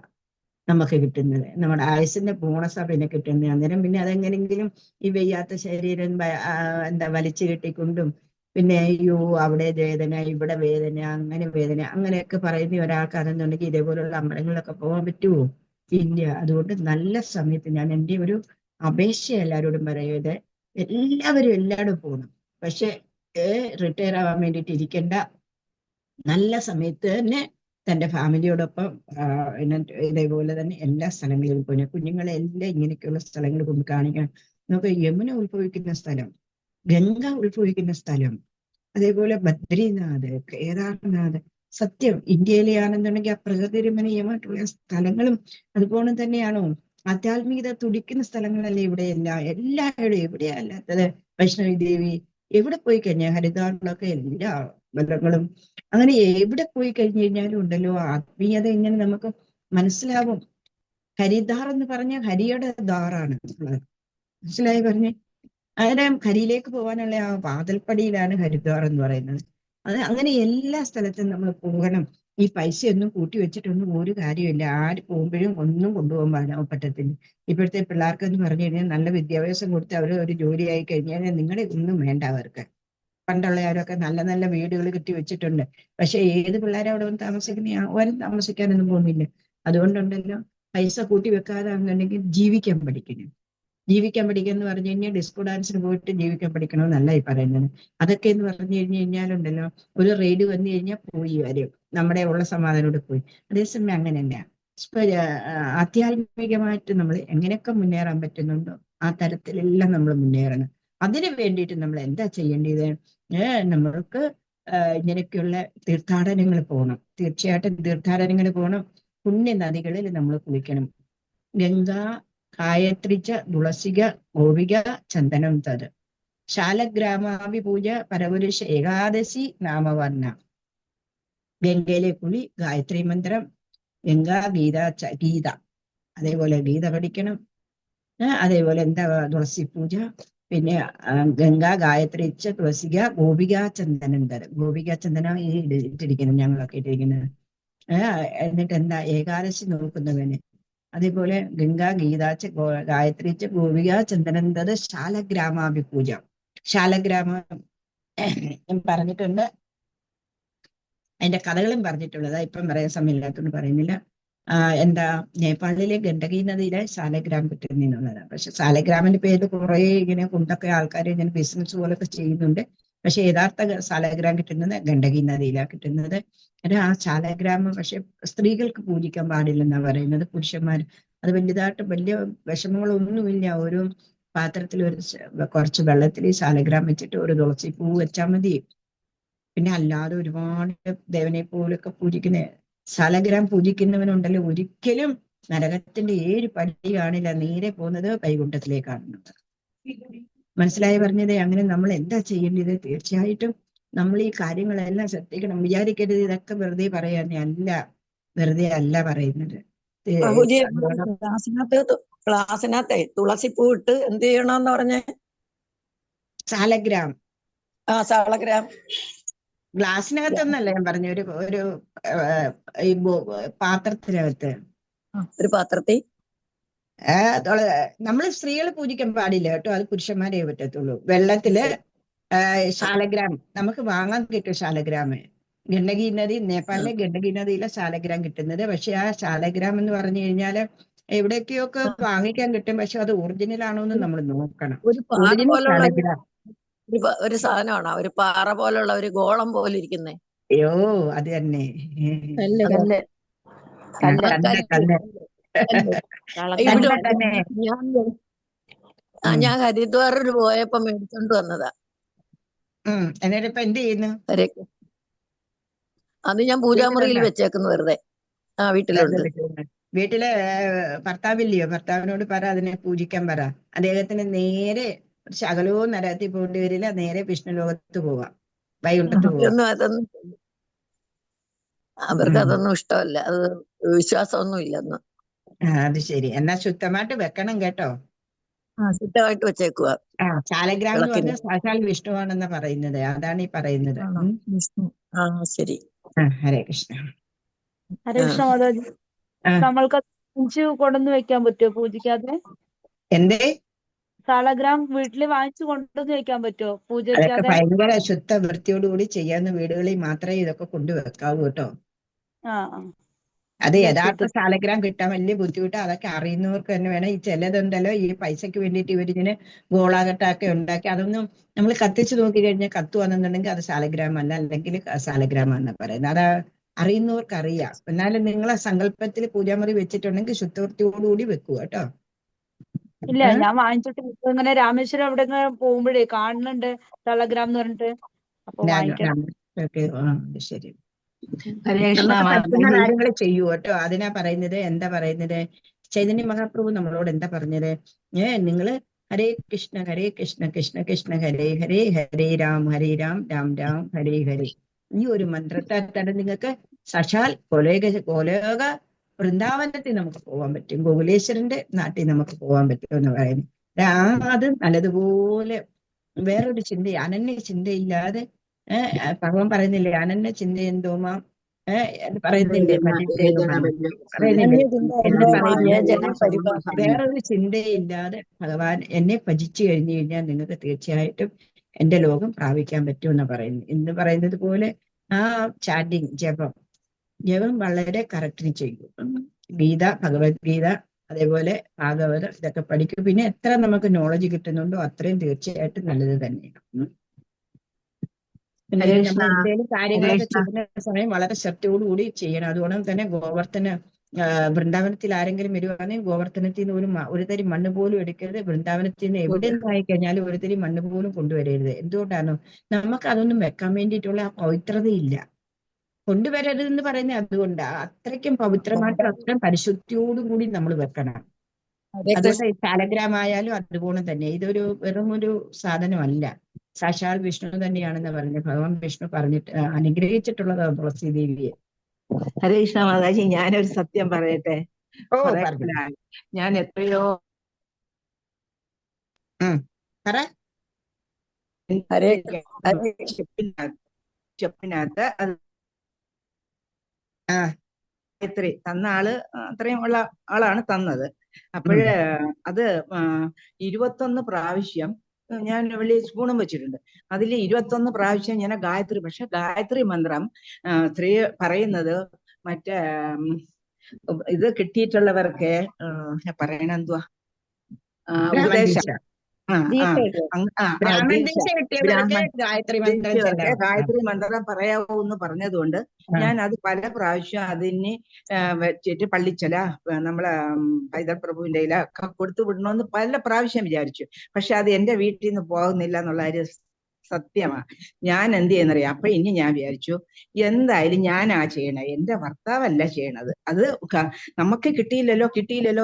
നമുക്ക് കിട്ടുന്നത്. നമ്മുടെ ആയുസിന്റെ ബോണസാ പിന്നെ കിട്ടുന്നത്. അന്നേരം പിന്നെ അതെങ്ങനെങ്കിലും ഈ വയ്യാത്ത ശരീരം എന്താ വലിച്ചു കെട്ടിക്കൊണ്ടും പിന്നെ അയ്യോ അവിടെ വേദന ഇവിടെ വേദന അങ്ങനെ വേദന അങ്ങനെയൊക്കെ പറയുന്ന ഒരാൾക്കാരെന്നുണ്ടെങ്കിൽ ഇതേപോലുള്ള അമ്പലങ്ങളിലൊക്കെ പോകാൻ പറ്റുമോ? ഇല്ല. അതുകൊണ്ട് നല്ല സമയത്ത് ഞാൻ എൻ്റെ ഒരു അപേക്ഷ എല്ലാവരോടും പറയുന്നത്, എല്ലാവരും എല്ലായിടും പോകണം. പക്ഷെ റിട്ടയർ ആവാൻ വേണ്ടിയിട്ട് ഇരിക്കേണ്ട. നല്ല സമയത്ത് തന്നെ തൻ്റെ ഫാമിലിയോടൊപ്പം ഇതേപോലെ തന്നെ എല്ലാ സ്ഥലങ്ങളിലും പോയി കുഞ്ഞുങ്ങളെ എല്ലാം ഇങ്ങനെയൊക്കെയുള്ള സ്ഥലങ്ങൾ കൊണ്ട് കാണിക്കണം. നമുക്ക് യമുന ഉത്ഭവിക്കുന്ന സ്ഥലം, ഗംഗ ഉത്ഭവിക്കുന്ന സ്ഥലം, അതേപോലെ ബദ്രിനാഥ്, കേദാർനാഥ്, സത്യം ഇന്ത്യയിലെ ആണെന്നുണ്ടെങ്കിൽ ആ പ്രകൃതി രമണീയമായിട്ടുള്ള സ്ഥലങ്ങളും അതുപോലെ തന്നെയാണോ ആധ്യാത്മികത തുടിക്കുന്ന സ്ഥലങ്ങളല്ലേ ഇവിടെ എല്ലാവരും എവിടെയാ അല്ലാത്തത്? വൈഷ്ണവി ദേവി എവിടെ പോയി കഴിഞ്ഞാൽ ഹരിദ്വാറിലൊക്കെ എല്ലാ ബലങ്ങളും അങ്ങനെ എവിടെ പോയി കഴിഞ്ഞു കഴിഞ്ഞാലും ഉണ്ടല്ലോ ആത്മീയത ഇങ്ങനെ നമുക്ക് മനസ്സിലാവും. ഹരിദ്വാർ എന്ന് പറഞ്ഞാൽ ഹരിയുടെ ദ്വാറാണ് മനസ്സിലായി പറഞ്ഞേ. അങ്ങനെ ഹരിയിലേക്ക് പോകാനുള്ള ആ വാതിൽപ്പടിയിലാണ് ഹരിദ്വാർ എന്ന് പറയുന്നത്. അത് അങ്ങനെ എല്ലാ സ്ഥലത്തും നമ്മൾ പോകണം. ഈ പൈസയൊന്നും കൂട്ടി വെച്ചിട്ടൊന്നും ഒരു കാര്യമില്ല. ആര് പോകുമ്പോഴും ഒന്നും കൊണ്ടുപോകാൻ പറ്റത്തില്ല. ഇപ്പോഴത്തെ പിള്ളേർക്ക് എന്ന് പറഞ്ഞു കഴിഞ്ഞാൽ നല്ല വിദ്യാഭ്യാസം കൊടുത്ത് അവർ ഒരു ജോലിയായി കഴിഞ്ഞാൽ നിങ്ങളുടെ ഒന്നും വേണ്ട അവർക്ക്. പണ്ടുള്ളവരൊക്കെ നല്ല നല്ല വീടുകൾ കെട്ടി വെച്ചിട്ടുണ്ട്. പക്ഷെ ഏത് പിള്ളേരും അവിടെ വന്ന് താമസിക്കുന്ന ആരും താമസിക്കാനൊന്നും പോകുന്നില്ല. അതുകൊണ്ടുണ്ടല്ലോ പൈസ കൂട്ടി വെക്കാതെ അങ്ങനെങ്കിൽ ജീവിക്കാൻ പഠിക്കണം. ജീവിക്കാൻ പഠിക്കുക എന്ന് പറഞ്ഞു കഴിഞ്ഞാൽ ഡിസ്കോ ഡാൻസിന് പോയിട്ട് ജീവിക്കാൻ പഠിക്കണമെന്നല്ല ഈ പറയുന്നത്. അതൊക്കെ എന്ന് പറഞ്ഞു കഴിഞ്ഞാലുണ്ടല്ലോ ഒരു റെയ്ഡ് വന്നു കഴിഞ്ഞാൽ പോയി വരും, നമ്മുടെ ഉള്ള സമാധാനോട് പോയി. അതേസമയം അങ്ങനെയല്ല. ആധ്യാത്മികമായിട്ട് നമ്മൾ എങ്ങനെയൊക്കെ മുന്നേറാൻ പറ്റുന്നുണ്ടോ ആ തരത്തിലെല്ലാം നമ്മൾ മുന്നേറണം. അതിനു വേണ്ടിയിട്ട് നമ്മൾ എന്താ ചെയ്യേണ്ടത്? നമ്മൾക്ക് ഇങ്ങനെയൊക്കെയുള്ള തീർത്ഥാടനങ്ങൾ പോകണം. തീർച്ചയായിട്ടും തീർത്ഥാടനങ്ങൾ പോകണം. പുണ്യ നദികളിൽ നമ്മൾ കുളിക്കണം. ഗംഗ ഗായത്രിച്ച തുളസിക ഗോപിക ചന്ദനം തത് ശാലഗ്രാമാവിപൂജ പരപുരുഷ ഏകാദശി നാമവർണ്ണ. ഗംഗയിലെ കുളി, ഗായത്രി മന്ത്രം, ഗംഗാ ഗീത, അതേപോലെ ഗീത പഠിക്കണം. അതേപോലെ എന്താ തുളസി പൂജ, പിന്നെ ഗംഗാ ഗായത്രി ച തുളസിക ഗോപികാ ചന്ദനം തരം. ഗോപികാ ചന്ദനം ഈ ഇട്ടിരിക്കുന്നത്, ഞങ്ങളൊക്കെ ഇട്ടിരിക്കുന്നത്. എന്നിട്ട് എന്താ ഏകാദശി നോക്കുന്നവന്. അതേപോലെ ഗംഗാ ഗീതാച്ച ഗായത്രിച്ച ഗോപിക ചന്ദനന്തത് ശാലഗ്രാമാഭിപൂജ. ശാലഗ്രാമം പറഞ്ഞിട്ടുണ്ട്, അതിന്റെ കഥകളും പറഞ്ഞിട്ടുള്ളത് ഇപ്പം പറയാൻ സമയമില്ലാത്തതുകൊണ്ട് പറയുന്നില്ല. എന്താ നേപ്പാളിലെ ഗണ്ഡകി നദിയിലെ ശാലഗ്രാം കിട്ടുന്നതാണ്. പക്ഷെ ശാലഗ്രാമിന്റെ പേര് കുറെ ഇങ്ങനെ കൊണ്ടൊക്കെ ആൾക്കാർ ഇങ്ങനെ ബിസിനസ് പോലൊക്കെ ചെയ്യുന്നുണ്ട്. പക്ഷെ യഥാർത്ഥ ശാലഗ്രാം കിട്ടുന്നത് ഗണ്ഡകി നദിയിലാണ് കിട്ടുന്നത്. ആ ശാലഗ്രാമം പക്ഷെ സ്ത്രീകൾക്ക് പൂജിക്കാൻ പാടില്ലെന്നാണ് പറയുന്നത്, പുരുഷന്മാർ. അത് വലിയ വിഷമങ്ങളൊന്നുമില്ല. ഒരു പാത്രത്തിൽ കുറച്ച് വെള്ളത്തിൽ ശാലഗ്രാം വെച്ചിട്ട് ഒരു തുളസി പൂ വെച്ചാൽ മതി. പിന്നെ അല്ലാതെ ഒരുപാട് ദേവനെ പോലൊക്കെ പൂജിക്കുന്ന ശാലഗ്രാം പൂജിക്കുന്നവനുണ്ടല്ലോ, ഒരിക്കലും നരകത്തിന്റെ 7 പടി കാണില്ല, നേരെ പോകുന്നത് വൈകുണ്ഠത്തിലേക്കാണ്. മനസ്സിലായി പറഞ്ഞത്? അങ്ങനെ നമ്മൾ എന്താ ചെയ്യേണ്ടത്? തീർച്ചയായിട്ടും നമ്മൾ ഈ കാര്യങ്ങളെല്ലാം ശ്രദ്ധിക്കണം. വിചാരിക്കരുത് ഇതൊക്കെ വെറുതെ പറയാനല്ല, വെറുതെ അല്ല പറയുന്നത്. ക്ലാസ്സിനകത്തെ തുളസിപ്പൂ ഇട്ട് എന്ത് ചെയ്യണമെന്ന് പറഞ്ഞേ? ശാലഗ്രാം. ശാലഗ്രാം ഗ്ലാസിനകത്തൊന്നല്ല ഞാൻ പറഞ്ഞു, ഒരു ഈ പാത്രത്തിനകത്ത്. ഒരു പാത്രത്തിൽ നമ്മൾ സ്ത്രീകൾ പൂജിക്കാൻ പാടില്ല കേട്ടോ, അത് പുരുഷന്മാരേ പറ്റത്തുള്ളൂ. വെള്ളത്തില് ശാലഗ്രാം നമുക്ക് വാങ്ങാൻ കിട്ടും. ശാലഗ്രാം ഗണ്ഡകി നദി, നേപ്പാളിലെ ഗണ്ഡകി നദിയിലെ ശാലഗ്രാം കിട്ടുന്നത്. പക്ഷെ ആ ശാലഗ്രാം എന്ന് പറഞ്ഞു കഴിഞ്ഞാല് എവിടേക്കൊക്കെ വാങ്ങിക്കാൻ കിട്ടും, പക്ഷെ അത് ഒറിജിനൽ ആണോ എന്ന് നമ്മൾ നോക്കണം. ഒറിജിനൽ ശാലഗ്രാം ഒരു സാധനമാണോ? ഒരു പാറ പോലുള്ള ഒരു ഗോളം പോലെ ഇരിക്കുന്നേ? അയ്യോ അത് തന്നെ. ഞാൻ ഹരിദ്വാറിൽ പോയപ്പോ മേടിച്ചോണ്ട് വന്നതാ. എന്നിട്ട് ഇപ്പൊ എന്ത് ചെയ്യുന്നു? അത് ഞാൻ പൂജാമുറിയിൽ വെച്ചേക്കുന്നു വെറുതെ. വീട്ടിലുണ്ട്. വീട്ടിലെ ഭർത്താവില്ലയോ? ഭർത്താവിനോട് പറ അതിനെ പൂജിക്കാൻ പറ. അദ്ദേഹത്തിന് നേരെ ശകലവും നരകത്തിൽ പോകേണ്ടി വരില്ല, നേരെ വിഷ്ണു ലോകത്ത് പോവാം, വൈകുണ്ഠത്ത് പോവാം. അവർക്ക് അതൊന്നും ഇഷ്ടമല്ല, അത് വിശ്വാസമൊന്നും ഇല്ലെന്ന്. അത് ശരി. എന്നാ ശുദ്ധമായിട്ട് വെക്കണം കേട്ടോ. ശുദ്ധമായിട്ട് വെച്ചേക്കുക. ശാലഗ്രാം എന്ന് പറഞ്ഞാൽ സാക്ഷാൽ വിഷ്ണുവാണെന്നാ പറയുന്നത്, അതാണ് ഈ പറയുന്നത്. ശരി. ഹരേ കൃഷ്ണ. ഹരേ കൃഷ്ണ മാതാജി, നമ്മൾക്ക് കൊണ്ടുവന്ന് വെക്കാൻ പറ്റുമോ പൂജിക്കാതെ? എന്തേ? ശാലഗ്രാം വീട്ടില് വാങ്ങിച്ചു കൊണ്ടുവന്ന് വെക്കാൻ പറ്റുമോ പൂജ? ഭയങ്കര ശുദ്ധ വൃത്തിയോടുകൂടി ചെയ്യാവുന്ന വീടുകളിൽ മാത്രമേ ഇതൊക്കെ കൊണ്ടുവെക്കാവൂ കേട്ടോ. അത് യഥാർത്ഥ ശാലഗ്രാം കിട്ടാൻ വലിയ ബുദ്ധിമുട്ടാണ്. അതൊക്കെ അറിയുന്നവർക്ക് തന്നെ വേണം. ഈ ചിലതുണ്ടല്ലോ ഈ പൈസക്ക് വേണ്ടിയിട്ട് ഇവരിങ്ങനെ ഗോളാകട്ടൊക്കെ ഉണ്ടാക്കി, അതൊന്നും നമ്മൾ കത്തിച്ച് നോക്കി കഴിഞ്ഞാൽ കത്തുവാണെന്നുണ്ടെങ്കിൽ അത് ശാലഗ്രാം അല്ല, അല്ലെങ്കിൽ ശാലഗ്രാം എന്നാ പറയുന്നത്. അത് അറിയുന്നവർക്ക് അറിയാം. എന്നാലും നിങ്ങളെ സങ്കല്പത്തിൽ പൂജാമുറി വെച്ചിട്ടുണ്ടെങ്കിൽ ശുദ്ധവൃത്തിയോടുകൂടി വെക്കുക കേട്ടോ. ഇല്ല, ഞാൻ വാങ്ങിച്ചിട്ട് ഇങ്ങനെ രാമേശ്വരം അവിടെ പോകുമ്പോഴേ കാണുന്നുണ്ട് ശാലഗ്രാം എന്ന് പറഞ്ഞിട്ട്. അപ്പൊ ശരി. പറ്റുന്ന കാര്യങ്ങൾ ചെയ്യൂ കേട്ടോ. അതിനാ പറയുന്നത്. എന്താ പറയുന്നത്? ചൈതന്യ മഹാപ്രഭു നമ്മളോട് എന്താ പറഞ്ഞത്? നിങ്ങള് ഹരേ കൃഷ്ണ കൃഷ്ണ കൃഷ്ണ ഹരേ ഹരേ, ഹരേ രാം രാം രാം ഹരേ ഹരേ. ഈ ഒരു മന്ത്രത്താൽ തന്നെ നിങ്ങൾക്ക് സാക്ഷാൽ ഗോലോക വൃന്ദാവനത്തിൽ നമുക്ക് പോകാൻ പറ്റും, ഗോകുലേശ്വരന്റെ നാട്ടിൽ നമുക്ക് പോകാൻ പറ്റും എന്ന് പറയുന്നു. അത് നല്ലതുപോലെ വേറൊരു അനന്യ ചിന്തയില്ലാതെ ഭഗവാൻ പറയുന്നില്ലേ, അനന്യ ചിന്ത എന്തോമാ പറയുന്നില്ലേ, വേറൊരു ചിന്തയില്ലാതെ ഭഗവാൻ എന്നെ ഭജിച്ചു കഴിഞ്ഞു കഴിഞ്ഞാൽ നിങ്ങൾക്ക് തീർച്ചയായിട്ടും എന്റെ ലോകം പ്രാപിക്കാൻ പറ്റുമെന്ന് പറയുന്നു. എന്ന് പറയുന്നത് പോലെ ചാൻഡിങ് ജപം വളരെ കറക്റ്റിന് ചെയ്യും. ഗീത, ഭഗവത്ഗീത, അതേപോലെ ഭാഗവതം ഇതൊക്കെ പഠിക്കും. പിന്നെ എത്ര നമുക്ക് നോളജ് കിട്ടുന്നുണ്ടോ അത്രയും തീർച്ചയായിട്ടും നല്ലത് തന്നെയാണ്. നമ്മൾ എന്തെങ്കിലും കാര്യങ്ങളൊക്കെ ചെയ്യുന്ന സമയം വളരെ ശ്രദ്ധയോടുകൂടി ചെയ്യണം. അതുകൊണ്ട് തന്നെ ഗോവർദ്ധന വൃന്ദാവനത്തിൽ ആരെങ്കിലും വരുവാണെങ്കിൽ ഗോവർദ്ധനത്തിൽ നിന്ന് ഒരു തരി മണ്ണ് പോലും എടുക്കരുത്. വൃന്ദാവനത്തിൽ നിന്ന് എവിടെ നിന്നായി കഴിഞ്ഞാലും ഒരു തരി മണ്ണ് പോലും കൊണ്ടുവരരുത്. എന്തുകൊണ്ടാണോ? നമുക്ക് അതൊന്നും വെക്കാൻ വേണ്ടിയിട്ടുള്ള ആ പവിത്രതയില്ല. കൊണ്ടുവരരുതെന്ന് പറയുന്നത് അതുകൊണ്ടാ. അത്രയ്ക്കും പവിത്രമായിട്ട് അത്രയും പരിശുദ്ധിയോടുകൂടി നമ്മൾ വെക്കണം. അതുകൊണ്ട് ശാലഗ്രാം ആയാലും അതുപോലെ തന്നെ ഇതൊരു വെറും ഒരു സാധനമല്ല, സാക്ഷാൽ വിഷ്ണു തന്നെയാണെന്ന് പറഞ്ഞു ഭഗവാൻ വിഷ്ണു പറഞ്ഞിട്ട് അനുഗ്രഹിച്ചിട്ടുള്ളതാണ് തുളസി ദേവിയെ. ഹരേ കൃഷ്ണ മാതാജി, ഞാനൊരു സത്യം പറയട്ടെ. ഞാൻ എത്രയോ പറ. ഹരേ ഹരേ സ്റ്റെപ്പിനകത്ത് അത് ആ ഗായത്രി തന്ന ആള് അത്രയും ഉള്ള ആളാണ് തന്നത്. അപ്പോഴ് അത് 21 പ്രാവശ്യം ഞാൻ വെളി സ്പൂണും വെച്ചിട്ടുണ്ട്. അതിൽ 21 പ്രാവശ്യം ഞാൻ ഗായത്രി, പക്ഷെ ഗായത്രി മന്ത്രം സ്ത്രീ പറയുന്നത് മറ്റേ ഇത് കിട്ടിയിട്ടുള്ളവർക്ക് പറയണ എന്തുവാ ബ്രാഹ്മൺ ഉപദേശം. ദീക്ഷ ബ്രാഹ്മൺ ദീക്ഷ കിട്ടിയവർക്ക് ഗായത്രി മന്ത്രം ചെല്ലാം. ഗായത്രി മന്ത്രം പറയാവൂ എന്ന് പറഞ്ഞതുകൊണ്ട് ഞാൻ അത് പല പ്രാവശ്യം അതിന് വെച്ചിട്ട് പള്ളിച്ചല നമ്മളെ ഹൈദർ പ്രഭുവിന്റെ ഒക്കെ കൊടുത്തു വിടണമെന്ന് പല പ്രാവശ്യം വിചാരിച്ചു. പക്ഷെ അത് എന്റെ വീട്ടിൽ നിന്ന് പോകുന്നില്ല എന്നുള്ള ഒരു സത്യമാണ്. ഞാൻ എന്ത് ചെയ്യുന്നറിയാം. അപ്പൊ ഇനി ഞാൻ വിചാരിച്ചു എന്തായാലും ഞാനാ ചെയ്യണേ, എന്റെ ഭർത്താവല്ല ചെയ്യണത്. അത് നമുക്ക് കിട്ടിയില്ലല്ലോ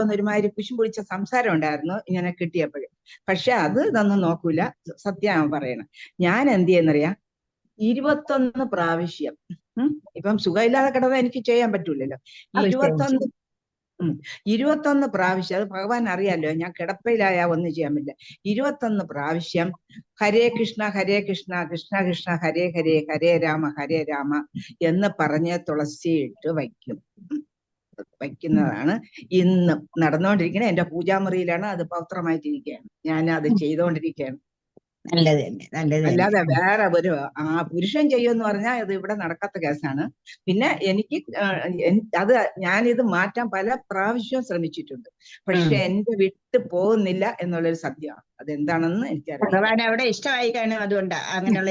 എന്നൊരുമാതിരി കുശും പൊളിച്ച സംസാരം ഉണ്ടായിരുന്നു ഇങ്ങനെ കിട്ടിയപ്പോഴും. പക്ഷെ അത് ഇതൊന്നും നോക്കൂല, സത്യമാണ് പറയണത്. ഞാൻ എന്ത് ചെയ്യുന്നറിയാം, 21 പ്രാവശ്യം ഇപ്പം സുഖമില്ലാതെ കിടന്നാൽ എനിക്ക് ചെയ്യാൻ പറ്റൂലല്ലോ. 21 പ്രാവശ്യം, അത് ഭഗവാൻ അറിയാലോ, ഞാൻ കിടപ്പയിലായ ഒന്നും ചെയ്യാൻ പറ്റില്ല. 21 പ്രാവശ്യം ഹരേ കൃഷ്ണ കൃഷ്ണ കൃഷ്ണ ഹരേ ഹരേ ഹരേ രാമ എന്ന് പറഞ്ഞ് തുളസിയിട്ട് വയ്ക്കുന്നതാണ് ഇന്ന് നടന്നുകൊണ്ടിരിക്കുന്നത്. എന്റെ പൂജാമുറിയിലാണ് അത് പവിത്രമായിട്ടിരിക്കുകയാണ്. ഞാൻ അത് ചെയ്തുകൊണ്ടിരിക്കുകയാണ്. നല്ലത് തന്നെ, നല്ലത് തന്നെ. അല്ലാതെ വേറെ ഒരു പുരുഷൻ ചെയ്യുമെന്ന് പറഞ്ഞാൽ അത് ഇവിടെ നടക്കാത്ത കേസാണ്. പിന്നെ എനിക്ക് അത് ഞാനിത് മാറ്റാൻ പല പ്രാവശ്യവും ശ്രമിച്ചിട്ടുണ്ട്. പക്ഷെ എന്റെ വിട്ടു പോകുന്നില്ല എന്നുള്ളൊരു സത്യമാണ്. അതെന്താണെന്ന് എനിക്കറിയാം. ഭഗവാൻ അവിടെ ഇഷ്ടമായി കാണും, അതുകൊണ്ടാ അങ്ങനെയുള്ള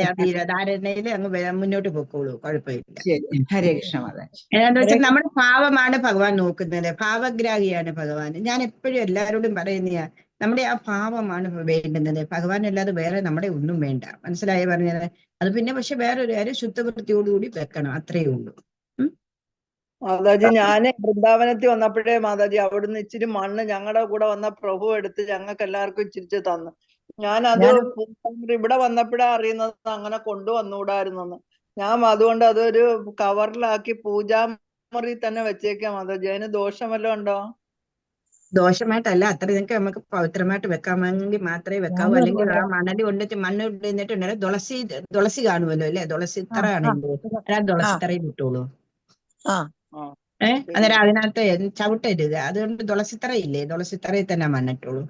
ധാരണയിൽ അങ്ങ് മുന്നോട്ട് പോയിക്കോളൂ, കുഴപ്പമില്ല. ശരി, ഹരേ കൃഷ്ണ മാതാജി. എന്താന്ന് വെച്ചാൽ നമ്മുടെ ഭാവമാണ് ഭഗവാൻ നോക്കുന്നത്, ഭാവഗ്രാഹിയാണ് ഭഗവാൻ. ഞാൻ എപ്പോഴും എല്ലാവരോടും പറയുന്ന നമ്മുടെ ആ ഭാവമാണ് വേണ്ടുന്നത്. ഭഗവാൻ അല്ലാതെ വേറെ നമ്മുടെ ഒന്നും വേണ്ട. മനസ്സിലായി പറഞ്ഞത്? അത് പിന്നെ പക്ഷെ വേറൊരു കാര്യം, ശുദ്ധവൃത്തിയോടുകൂടി വെക്കണം, അത്രയേ ഉള്ളൂ. മാതാജി, ഞാന് വൃന്ദാവനത്തിൽ വന്നപ്പോഴേ മാതാജി അവിടുന്ന് ഇച്ചിരി മണ്ണ് ഞങ്ങളുടെ കൂടെ വന്ന പ്രഭു എടുത്ത് ഞങ്ങൾക്ക് എല്ലാവർക്കും ഇച്ചിരിച്ച് തന്നു. ഞാനത് ഇവിടെ വന്നപ്പോഴാ അറിയുന്നത് അങ്ങനെ കൊണ്ടുവന്നുകൂടായിരുന്നെന്ന്. ഞാൻ അതുകൊണ്ട് അതൊരു കവറിലാക്കി പൂജാമുറി തന്നെ വെച്ചേക്കാം മാതാജി. അതിന് ദോഷം വല്ലതും ഉണ്ടോ? ദോഷമായിട്ടല്ല, അത്ര നിങ്ങൾക്ക് നമുക്ക് പവിത്രമായിട്ട് വെക്കാമെങ്കിൽ മാത്രമേ വെക്കാവൂ. അല്ലെങ്കിൽ ആ മണല് കൊണ്ടിട്ട് മണ്ണ് ഇട്ടിട്ടുണ്ടെങ്കിൽ തുളസി കാണുമല്ലോ അല്ലെ, തുളസിത്തറ ആണെങ്കിൽ തുളസിത്തറയിൽ ഇട്ടോളൂ. അന്നേരം അതിനകത്ത് ചവിട്ടരുത്. അതുകൊണ്ട് തുളസിത്തറ ഇല്ലേ, തുളസിത്തറയിൽ തന്നെ മണ്ണിട്ടോളൂ.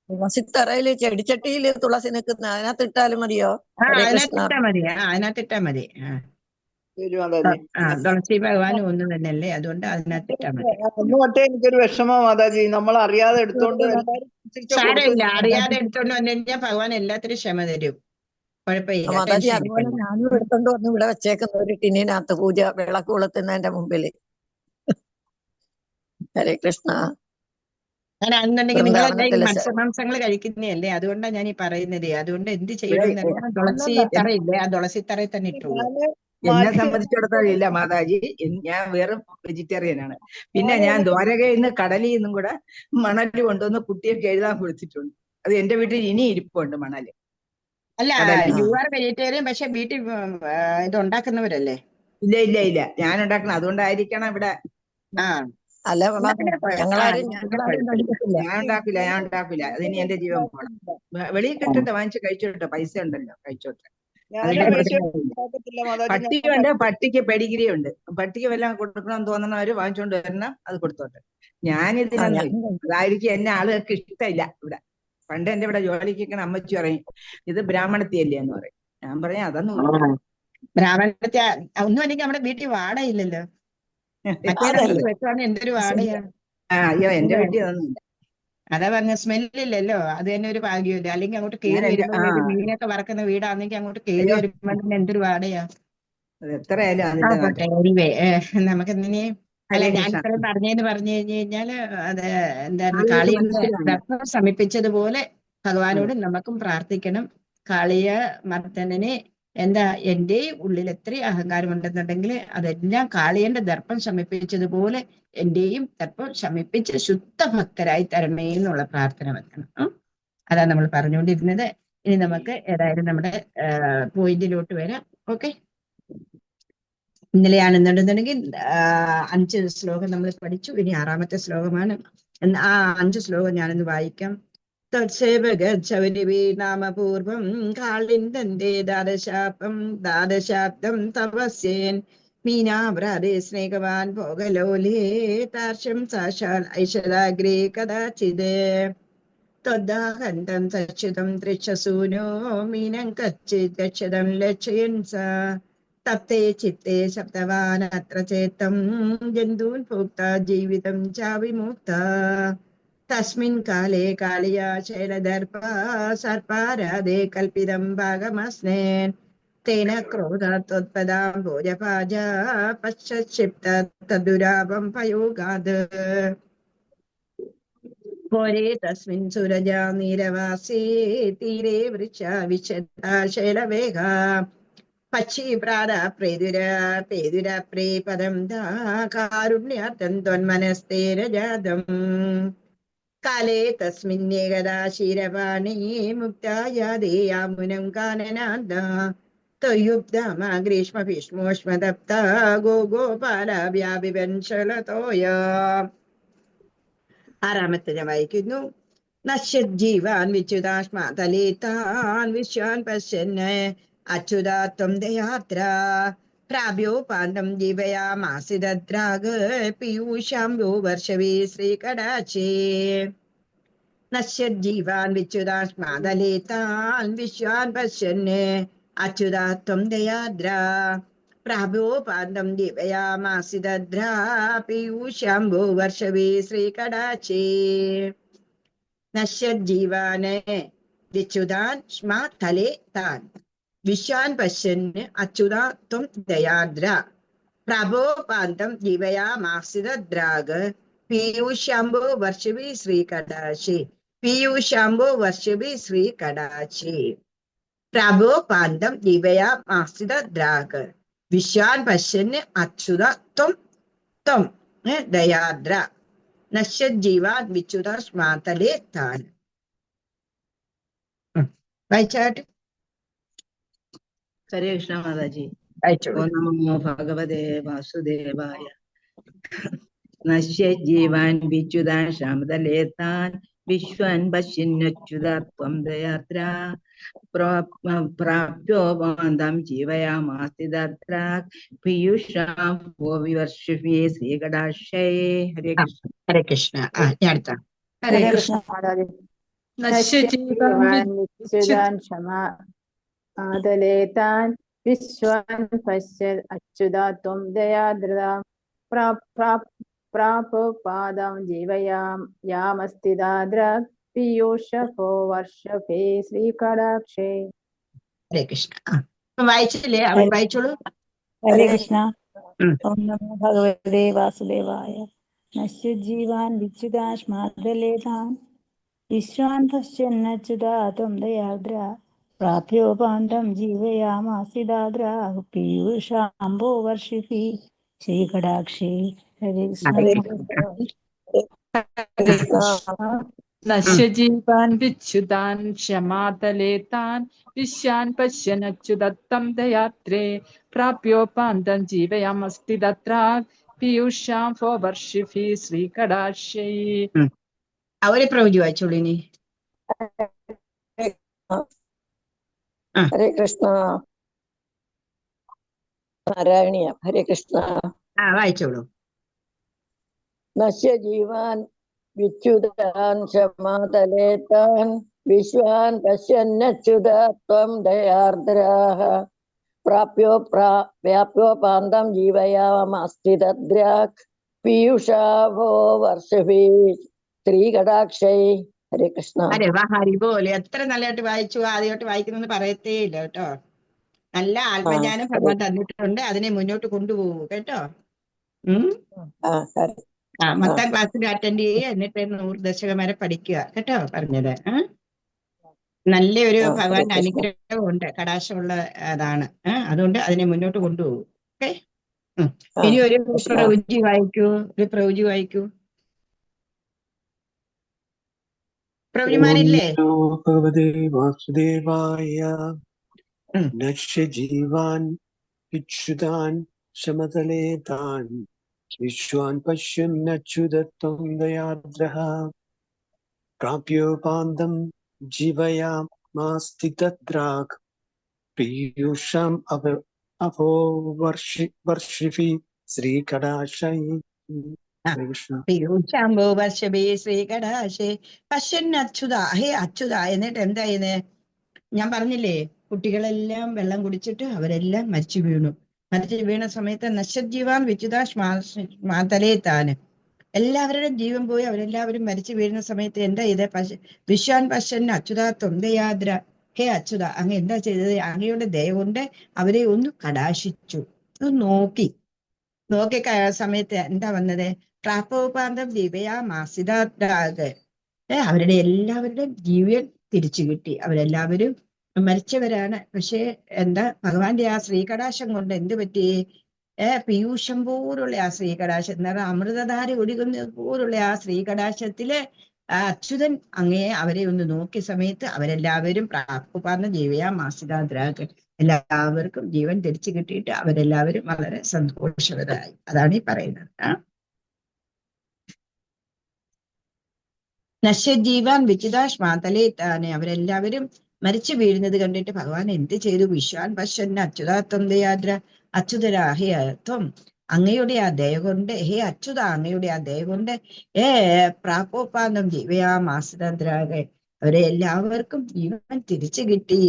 തുളസിത്തറയില് ചെടിച്ചട്ടിയില് തുളസി നിൽക്കുന്ന അതിനകത്ത് ഇട്ടാലും മതിയോ? അതിനകത്തിട്ടാ മതി. അതിനകത്തിട്ടാ മതി. തുളസി ഭഗവാൻ ഒന്നും തന്നെയല്ലേ, അതുകൊണ്ട് അതിനകത്തിട്ടാ മതി. ഒന്ന് തൊട്ടേ എനിക്കൊരു വിഷമ മാതാജി, നമ്മൾ അറിയാതെ എടുത്തോണ്ട് സാരമില്ല, അറിയാതെ എടുത്തോണ്ട് വന്നു കഴിഞ്ഞാൽ ഭഗവാൻ എല്ലാത്തിനും ക്ഷമ തരും, കുഴപ്പമില്ല. മാതാജി അതുപോലെ ഞാനും എടുത്തോണ്ട് വന്ന് ഇവിടെ വെച്ചേക്കുന്ന ഒരു ടിന്നിനകത്ത് പൂജ വിളക്ക് കൊളുത്തുന്നതിന്റെ മുമ്പില്. ഹരേ കൃഷ്ണ. അങ്ങനെയാണെന്നുണ്ടെങ്കിൽ നിങ്ങളെല്ലാം മത്സ്യമാംസങ്ങൾ കഴിക്കുന്നതല്ലേ, അതുകൊണ്ടാണ് ഞാൻ ഈ പറയുന്നത്. അതുകൊണ്ട് എന്ത് ചെയ്യണമെന്നറിയാം, തുളസി തറയില്ലേ, ആ തുളസി തറയിൽ തന്നെ ഇട്ടുള്ളൂ. എന്നെ സംബന്ധിച്ചിടത്തോളം ഇല്ല മാതാജി, ഞാൻ വെറും വെജിറ്റേറിയൻ ആണ്. പിന്നെ ഞാൻ ദ്വാരകയിൽ നിന്ന് കടലിൽ നിന്നും കൂടെ മണല് കൊണ്ടുവന്ന് കുട്ടിയൊക്കെ എഴുതാൻ കൊടുത്തിട്ടുണ്ട്. അത് എന്റെ വീട്ടിൽ ഇനി ഇരിപ്പുണ്ട് മണല്. അല്ല, യു ആർ വെജിറ്റേറിയൻ, പക്ഷെ വീട്ടിൽ ഇത് ഉണ്ടാക്കുന്നവരല്ലേ? ഇല്ല ഞാൻ ഉണ്ടാക്കണം, അതുകൊണ്ടായിരിക്കണം ഇവിടെ. അല്ല, ഞാൻ ഉണ്ടാക്കില്ല. അതിന് എന്റെ ജീവൻ പോണം. വെളിയിൽ കിട്ടട്ടെ, വാങ്ങിച്ച് കഴിച്ചോട്ടെ, പൈസ ഉണ്ടല്ലോ, കഴിച്ചോട്ടെ. പട്ടിയുണ്ട്, പട്ടിക്ക് പെഡിഗ്രി ഉണ്ട്. പട്ടിക്ക് വല്ലതും കൊടുക്കണമെന്ന് തോന്നണവര് വാങ്ങിച്ചോണ്ട് വരണം, അത് കൊടുത്തോട്ടെ. ഞാനിതിനൊന്നും, അതായിരിക്കും എന്നെ ആളുകൾക്ക് ഇഷ്ടമില്ല ഇവിടെ. പണ്ട് എന്റെ ഇവിടെ ജോലിക്ക് അമ്മച്ചി പറയും, ഇത് ബ്രാഹ്മണത്തിയല്ലേ എന്ന് പറയും. ഞാൻ പറയാം അതൊന്നും ബ്രാഹ്മണത്തെ ഒന്നും അല്ലെങ്കിൽ നമ്മുടെ വീട്ടിൽ വാടയില്ലല്ലോ. വെച്ചാണ് എന്തൊരു വാടയാണ്. അയ്യോ, എന്റെ വീട്ടിൽ അതൊന്നുമില്ല. അതാ പറഞ്ഞ സ്മെല്ലില്ലല്ലോ, അത് തന്നെ ഒരു ഭാഗ്യമില്ല. അല്ലെങ്കിൽ അങ്ങോട്ട് കയറി വരുമ്പോൾ മീനൊക്കെ വറക്കുന്ന വീടാണെങ്കിൽ അങ്ങോട്ട് കയറി വരുമ്പോൾ തന്നെ എന്തൊരു വാടയാ. നമുക്ക് എന്തിനെ അല്ല, ഞാനിപ്പോഴും പറഞ്ഞെന്ന് പറഞ്ഞു കഴിഞ്ഞാല് അത് എന്തായിരുന്നു, കാളിയെ ദർഭം ശമിപ്പിച്ചതുപോലെ ഭഗവാനോട് നമുക്കും പ്രാർത്ഥിക്കണം. കാളിയ മർദ്ദനനെ എന്താ, എന്റെ ഉള്ളിൽ എത്ര അഹങ്കാരം ഉണ്ടെന്നുണ്ടെങ്കിൽ അതെല്ലാം കാളിയന്റെ ദർപ്പം ശമിപ്പിച്ചതുപോലെ എന്റെയും ദർപ്പം ശമിപ്പിച്ച് ശുദ്ധ ഭക്തരായി തരണേ എന്നുള്ള പ്രാർത്ഥന വെക്കണം. അതാ നമ്മൾ പറഞ്ഞുകൊണ്ടിരുന്നത്. ഇനി നമുക്ക് ഏതായാലും നമ്മുടെ പോയിന്റിലോട്ട് വരാം. ഓക്കെ, ഇന്നലെയാണെന്നുണ്ടെന്നുണ്ടെങ്കിൽ 5 ശ്ലോകം നമ്മൾ പഠിച്ചു. ഇനി 6ാമത്തെ ശ്ലോകമാണ്. ആ 5 ശ്ലോകം ഞാനൊന്ന് വായിക്കാം. നാമപൂർവം കാളിന്ദന്റെ ദാദശാബ്ദം തപസ്യേൻ മീനാവ്രാതെ സ്നേഹവാൻ ഭോഗലോലേ താർഷം സാക്ഷാൽ ഐശ്വരാഗ്രേ കഥാചിത് ത്വദ്ദാഹന്തം സച്യുതം തൃച്ഛസൂനോ മീനം കച്ചിത് രക്ഷതം ലക്ഷയൻ സ തപ്തേ ചിത്തേ ശബ്ദവാൻ അത്ര ചേത്തം ജന്തൂൻ ഭോക്ത ജീവിതം ചാവിമുക്ത തസ്മിൻ കാലേ കാളിയാ ശൈലദർഭ സർപ്പാരാധേ കൽപ്പിതം ഭാഗമസ്നേൻ തേന ക്രോധാത്വത്പദാം ഭോജപാജ പശ്ചിപ്ത തദുരാപം പയോഗാത് ഘോരേ തസ്മിൻ സുരജാ നീരവാസേ തീരേ വൃക്ഷ വിശദാ ശൈലവേഗ പേതുരാപ്രേ പദം കാരുണ്യാർത്ഥം ത്വന്മനസ്തേരജാതം കാലേ തസ്മിന്നേകദാ ശീരപാണി മുക്തായാദേയാമുനം കാനനാന്ത ത്വയുബ്ധാമാ ഗ്രീഷ്മ ഭീഷ്മോഷ്മദപ്ത ഗോപാല വ്യാപിവൻശലതോയ. ആറാമത്തെ ഞാൻ വായിക്കുന്നു. നശ്യജ്ജീവാൻ വിച്യുതാശ്മാതലേ താൻ വിശ്വാൻ പശ്യന് അച്യുതാത്വം ദയാത്ര പ്രാപ്യോപാന്തം ജീവയാമാസിദ്രാഗ് പീയൂഷാംബോ വർഷവേ ശ്രീകടാചേ. നശ്യജ്ജീവാൻ വിച്യുതാശ്മാതലേ താൻ വിശ്വാൻ പശ്യന് അച്യുതാത്വം ദയാദ്ര പ്രാപ്യോപാന്തം ജീവയാമാസിദ്രാ പീയൂഷാംബോ വർഷവേ ശ്രീകടാചേ. നശ്യജ്ജീവാന് വിച്യുതാൻ ശ്മാതലേ താൻ വിശ്വാൻ പശ്യന് അച്യുതാത്വം ദയാദ്ര പ്രാപോപാന്തം ജീവയാമാസിദ്രാഗ് പീയൂഷാംബോ വർഷവി ശ്രീകടാചേ. പീയൂഷാംബോ വർഷവി ശ്രീകടാചേ. പ്രാപോപാന്തം ജീവയാമാസിദ്രാഗ് വിശ്വാൻ പശ്യന് അച്യുതാത്വം ദയാദ്ര നശ്യജ്ജീവാൻ വിച്യുതാശ്മാതലേ താൻ. വായിച്ചാട്ട്. ഹരേ കൃഷ്ണ മാതാജി. വായിച്ചോളൂ. ഓം നമോ ഭഗവതേ വാസുദേവായ. നശ്യജീവാൻ വിച്യുതാൻ ശാമതലേതാൻ വിശ്വാൻ പശ്യന്നച്യുതാത്വം ദയാത്ര പ്രാപ്യോപാന്തം ജീവയാമാസിദ്രാ പീയൂഷാം വിവർഷിഫേ ശ്രീകടാക്ഷേ. ഹരേ കൃഷ്ണ. ഹരേ കൃഷ്ണ. ഞാൻ അടുത്ത. ഹരേ കൃഷ്ണ മാതാജി. നശ്യജീവാൻ വിച്യുതാൻ ശമാതലേതാൻ വിശ്വാൻ പശ്യൻ അച്യുതാത്വം ദയാദ്ര പ്രാപോപാദം ജീവയാമസ്ഥിതാദ്ര പീയൂഷോ വർഷഭേ ശ്രീകടാക്ഷേ. ഹരേ കൃഷ്ണ. വായിച്ചില്ലേ? അവൻ വായിച്ചോളൂ. ഹരേ കൃഷ്ണ. ഓം നമോ ഭഗവതേ വാസുദേവായ. നശ്യജീവാൻ വിച്യുതാശ്മാതലേതാൻ വിശ്വാൻ പശ്യന്നച്യുതാത്വം ദയാദ്ര പ്രാപ്യോപാന്തം ജീവയാമാസിദ്രാ പീയൂഷാംബോ വർഷിഫി ശ്രീകടാക്ഷേ. ഹരേ കൃഷ്ണ. നശ്യജീവാൻ വിച്യുതാൻ ക്ഷമാതലേതാൻ വിശ്വാൻ പശ്യന്നച്യുതത്വം ദയാത്രേ പ്രാപ്യോപാന്തം ജീവയാമസ്ഥിതത്ര പീയൂഷാം വർഷിഫി ശ്രീകടാക്ഷേ. അവരെ പ്രവചി വായിച്ചോളൂ. ഇനി ഹരേ കൃഷ്ണ. നാരായണീയ. ഹരേ കൃഷ്ണ. വായിച്ചോളൂ. നശ്യജീവാൻ വിച്യുതാൻ ശമാതലേതാൻ വിശ്വാൻ പശ്യന്നച്യുതാത്വം ദയാർദ്രാഃ വ്യാപ്യോപാന്തം ജീവയാമസ്ഥിതദ്രാക് പീയൂഷാഭോ വർഷഭി ശ്രീകടാക്ഷൈ. ഹരേ കൃഷ്ണ. അരെ വാ, ഹരി പോലെ. എത്ര നല്ലതായിട്ട് വായിച്ചു. ആദ്യമായിട്ട് വായിക്കുന്നെന്ന് പറയത്തേ ഇല്ല കേട്ടോ. നല്ല ആത്മജ്ഞാനം ഭഗവാൻ തന്നിട്ടുണ്ട്. അതിനെ മുന്നോട്ട് കൊണ്ടുപോകൂ കേട്ടോ. മൊത്തം ക്ലാസ്സിൽ അറ്റൻഡ് ചെയ്യുക. എന്നിട്ട് 100 ദശകം വരെ പഠിക്കുക കേട്ടോ. പറഞ്ഞത് നല്ലൊരു ഭഗവാന്റെ അനുഗ്രഹം ഉണ്ട്, കടാശമുള്ള അതാണ്. അതുകൊണ്ട് അതിനെ മുന്നോട്ട് കൊണ്ടുപോകൂ. ഓക്കെ. ഇനി ഒരു പ്രവചി വായിക്കൂ. പ്രവചിമാരില്ലേ? ഭഗവതേ വാസുദേവായ. നശ്യജീവാൻ വിച്യുതാൻ വിശ്വാൻ പശ്യന്നച്യുതത്വം ദയാദ്രഃ प्राप्योपान्तं जीवयामास्ति तत्राक् पीयूषम् अभो वर्षिभिः श्रीकटाक्षै ശ്രീകൃഷ്ണ. പീയൂഷാംബോ വർഷഭേ ശ്രീകടാശേ പശ്യന്നച്യുത. ഹേ അച്യുത. എന്നിട്ട് എന്താ ചെയ്യുന്നത്? ഞാൻ പറഞ്ഞില്ലേ, കുട്ടികളെല്ലാം വെള്ളം കുടിച്ചിട്ട് അവരെല്ലാം മരിച്ചു വീണു. മരിച്ചു വീണ സമയത്ത് നശ്വജീവാൻ വിച്യുതാശ്മാതലേ താന്, എല്ലാവരുടെയും ജീവൻ പോയി അവരെല്ലാവരും മരിച്ചു വീഴുന്ന സമയത്ത് എന്താ ചെയ്തേ? വിശ്വാൻ പശ്യൻ അച്യുത ത്വന്തയാദ്ര. ഹേ അച്യുത, അങ്ങ് എന്താ ചെയ്തത്? അങ്ങയുടെ ദയ കൊണ്ട് അവരെ ഒന്ന് കടാശിച്ചു, നോക്കി സമയത്ത് എന്താ വന്നത്? പ്രാപ്പോപാന്തം ദിവയാ മാസിതാദ്രാഗ്. അവരുടെ എല്ലാവരുടെയും ജീവൻ തിരിച്ചു കിട്ടി. അവരെല്ലാവരും മരിച്ചവരാണ്. പക്ഷെ എന്താ, ഭഗവാന്റെ ആ ശ്രീകടാശം കൊണ്ട് എന്ത് പറ്റി? പീയൂഷം പോലുള്ള ആ ശ്രീകടാശം എന്ന് പറഞ്ഞാൽ അമൃതധാര ഒഴുകുന്നത് പോലുള്ള ആ ശ്രീകടാശത്തില് അച്യുതൻ അങ്ങയെ അവരെ ഒന്ന് നോക്കിയ സമയത്ത് അവരെല്ലാവരും പ്രാപ്പുപാർന്ന ജീവയാ മാസിതാദ്രാഗ്, എല്ലാവർക്കും ജീവൻ തിരിച്ചു കിട്ടിയിട്ട് അവരെല്ലാവരും വളരെ സന്തോഷവരായി. അതാണ് ഈ പറയുന്നത്. നശ്വജീവാൻ വിചിതാശ്മാതലേ താനെ, അവരെല്ലാവരും മരിച്ചു വീഴുന്നത് കണ്ടിട്ട് ഭഗവാൻ എന്ത് ചെയ്തു? വിശ്വാൻ പശ്യൻ അച്യുതാത്വം ദയാദ്ര. അച്യുതരാ, ഹേ ത്വം, അങ്ങയുടെ ആ ദയ കൊണ്ട്, ഹേ അച്യുത, അങ്ങയുടെ ആ ദയ കൊണ്ട് പ്രാപ്പോപാന്തം ജീവയാ മാസിതാദ്രാഗ്, അവരെ എല്ലാവർക്കും ജീവൻ തിരിച്ചു കിട്ടി.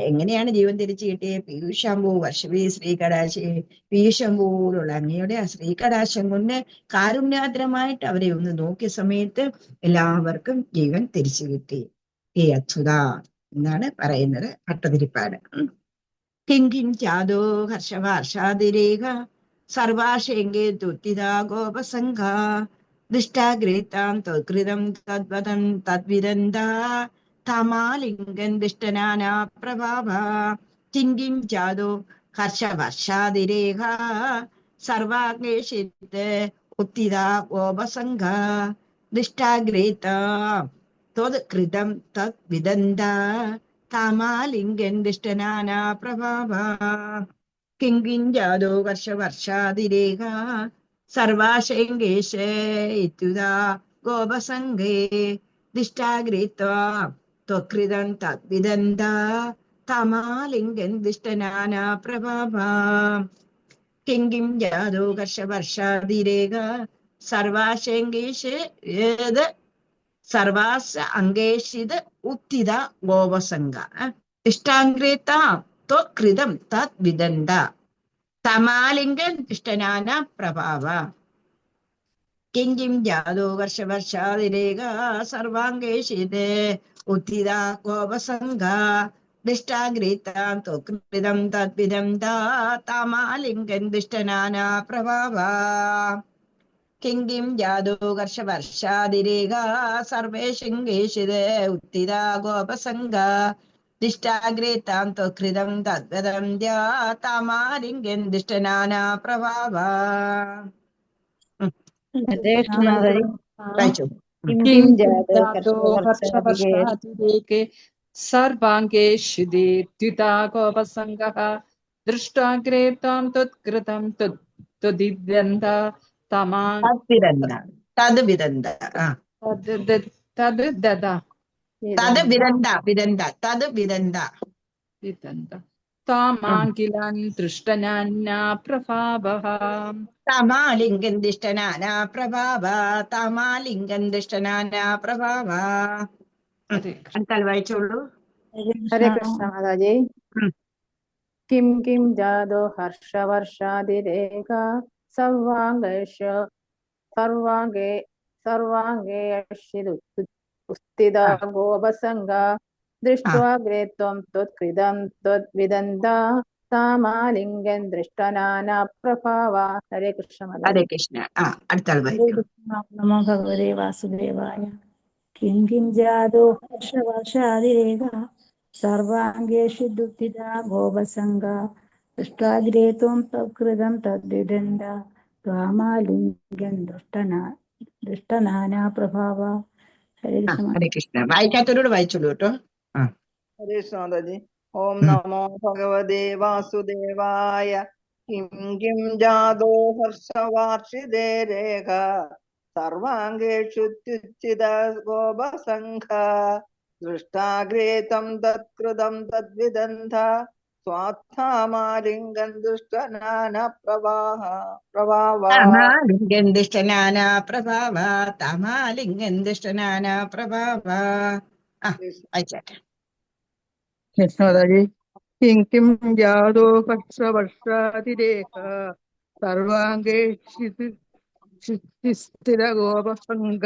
എങ്ങനെയാണ് ജീവൻ തിരിച്ചു കിട്ടിയത്? പീയൂഷാംബോ വർഷവേ ശ്രീകടാശേ, പീയൂഷംബോലുള്ള അങ്ങയുടെ ആ ശ്രീകടാശം കൊണ്ട് കാരുണ്യാദ്രമായിട്ട് അവരെ ഒന്ന് നോക്കിയ സമയത്ത് എല്ലാവർക്കും ജീവൻ തിരിച്ചു കിട്ടി. ഹേ അച്യുത എന്നാണ് പറയുന്നത് ഭട്ടതിരിപ്പാട്. കിങ്കിം ചാദോ ഹർഷവാർഷാതിരേഖ സർവാശേങ്കേ തുത്തിതാ ഗോപസംഘ ദുഷ്ടാഗ്രേതാം ത്വകൃതം തദ്വദം തദ്വിദന്താ തമാലിംഗൻ ദുഷ്ടനാനാ പ്രഭാവ. കിങ്കിം ചാദോ ഹർഷവർഷാതിരേഖ സർവാഗ്നേഷിത് ഉത്തിതാ ഗോപസംഘ ദുഷ്ടാഗ്രേതാം ത്വകൃതം തദ്വിദന്താ താമാലിംഗൻ ദുഷ്ടനാനാ പ്രഭാവ. കിങ്കിം ജാതോ വർഷവർഷാതിരേഖ സർവാശേങ്കേശ ഇത്യുതാ ഗോപസംഘേ ദിഷ്ടാഗ്രേത്വാ ത്വകൃതം തദ്വിദന്താ താമാലിംഗൻ ദുഷ്ടനാനാ പ്രഭാവ. കിങ്കിം ജാതോ വർഷവർഷാതിരേഖ സർവാശേങ്കേശ സർവാസ അംഗേഷിത് ഉത്തിത ഗോപസംഘ ഇഷ്ടാഗ്രേതാം ത്വകൃതം തദ്വിദന്ത തമാലിംഗൻ ദുഷ്ടനാന പ്രഭാവ. കിങ്കിം ജാതോ വർഷവർഷാതിരേഖ സർവാംഗേഷിത് ഉത്തിത ഗോപസംഘ ദിഷ്ടാഗ്രേതാം ത്വകൃതം തദ്വിദന്ത തമാലിംഗൻ ദുഷ്ടനാന പ്രഭാവ. കിങ്കിം ജാതോ വർഷവർഷാതിരേഖ സർവേശങ്കേഷിത് ഉത്തിത ഗോപസംഘ ദിഷ്ടാഗ്രേതാം ത്വകൃതം തദ്വദം താമാലിംഗൻ ദുഷ്ടനാനാ പ്രഭാവ. വായിച്ചു. ഹർഷവർഷാതിരേകേ സർവാംഗേഷിദേത്യുതാ ഗോപസംഘഃ ദൃഷ്ടാഗ്രേതാം ത്വത്കൃതം ത്വദിവ്യന്ത തദ്വിദന്ത തദ്വിദന്ത താമാങ്കിലൻ ദൃഷ്ടനാനാ പ്രഭാവഃ. തമാലിംഗൻ ദുഷ്ടനാനാ പ്രഭാവ. തമാലിംഗൻ ദുഷ്ടനാനാ പ്രഭാവ. അടുത്താൽ വായിച്ചോളൂ. ഹരേ കൃഷ്ണ മാതാജി. കിം കിം ജാതോ ഹർഷവർഷാതിരേഖ സർവാംഗേഷിതുസ്ഥിത ഗോപസംഘ ദൃഷ്ട്വാഗ്രേത്വം ത്വത്കൃതം ത്വദ്വിദന്ത താമാലിംഗൻ ദൃഷ്ടനാനാ പ്രഭാവ. ഹരേ കൃഷ്ണ മാതാജി. ഹരേ കൃഷ്ണ. അടുത്താൽ വായിച്ചു. നമോ ഭഗവതേ വാസുദേവായ. കിം കിം ജാതോ ഹർഷവർഷാതിരേഖ സർവാംഗേഷു ദുഃഖിത ഗോപസംഘ ദൃഷ്ടാഗ്രേത്വം തത്കൃതം തദ്വിദന്ത ത്വാമാലിംഗൻ ദുഷ്ടനാനാ പ്രഭാവ. ഹരേ കൃഷ്ണ. ഹരേ കൃഷ്ണ. വായിക്കാത്തവരോട് വായിച്ചോളൂ കേട്ടോ. ഹരേ മാതാജി. ഓം നമോ ഭഗവതേ വാസുദേവായ. കിം കിം ജാതോ ഹർഷവാർഷിതേ രേഖ സർവാംഗേഷു ത്യുച്ഛിത ഗോപസംഘ ദൃഷ്ടാഗ്രേ തം തത്കൃതം തദ്വിദന്ധ സ്വാത്ഥാമാലിംഗം ദുഷ്ടനാന പ്രഭാവ തമാലിംഗം ദുഷ്ടനാനാ പ്രഭാവ. തമാലിംഗം ദുഷ്ടനാനാ പ്രഭാവ. വായിച്ചാട്ടെ. കൃഷ്ണദാജി കിം കിം ജാതോ വർഷാതിരേഖ സർവാംഗേഷിസ്ഥിര ഗോപസംഗ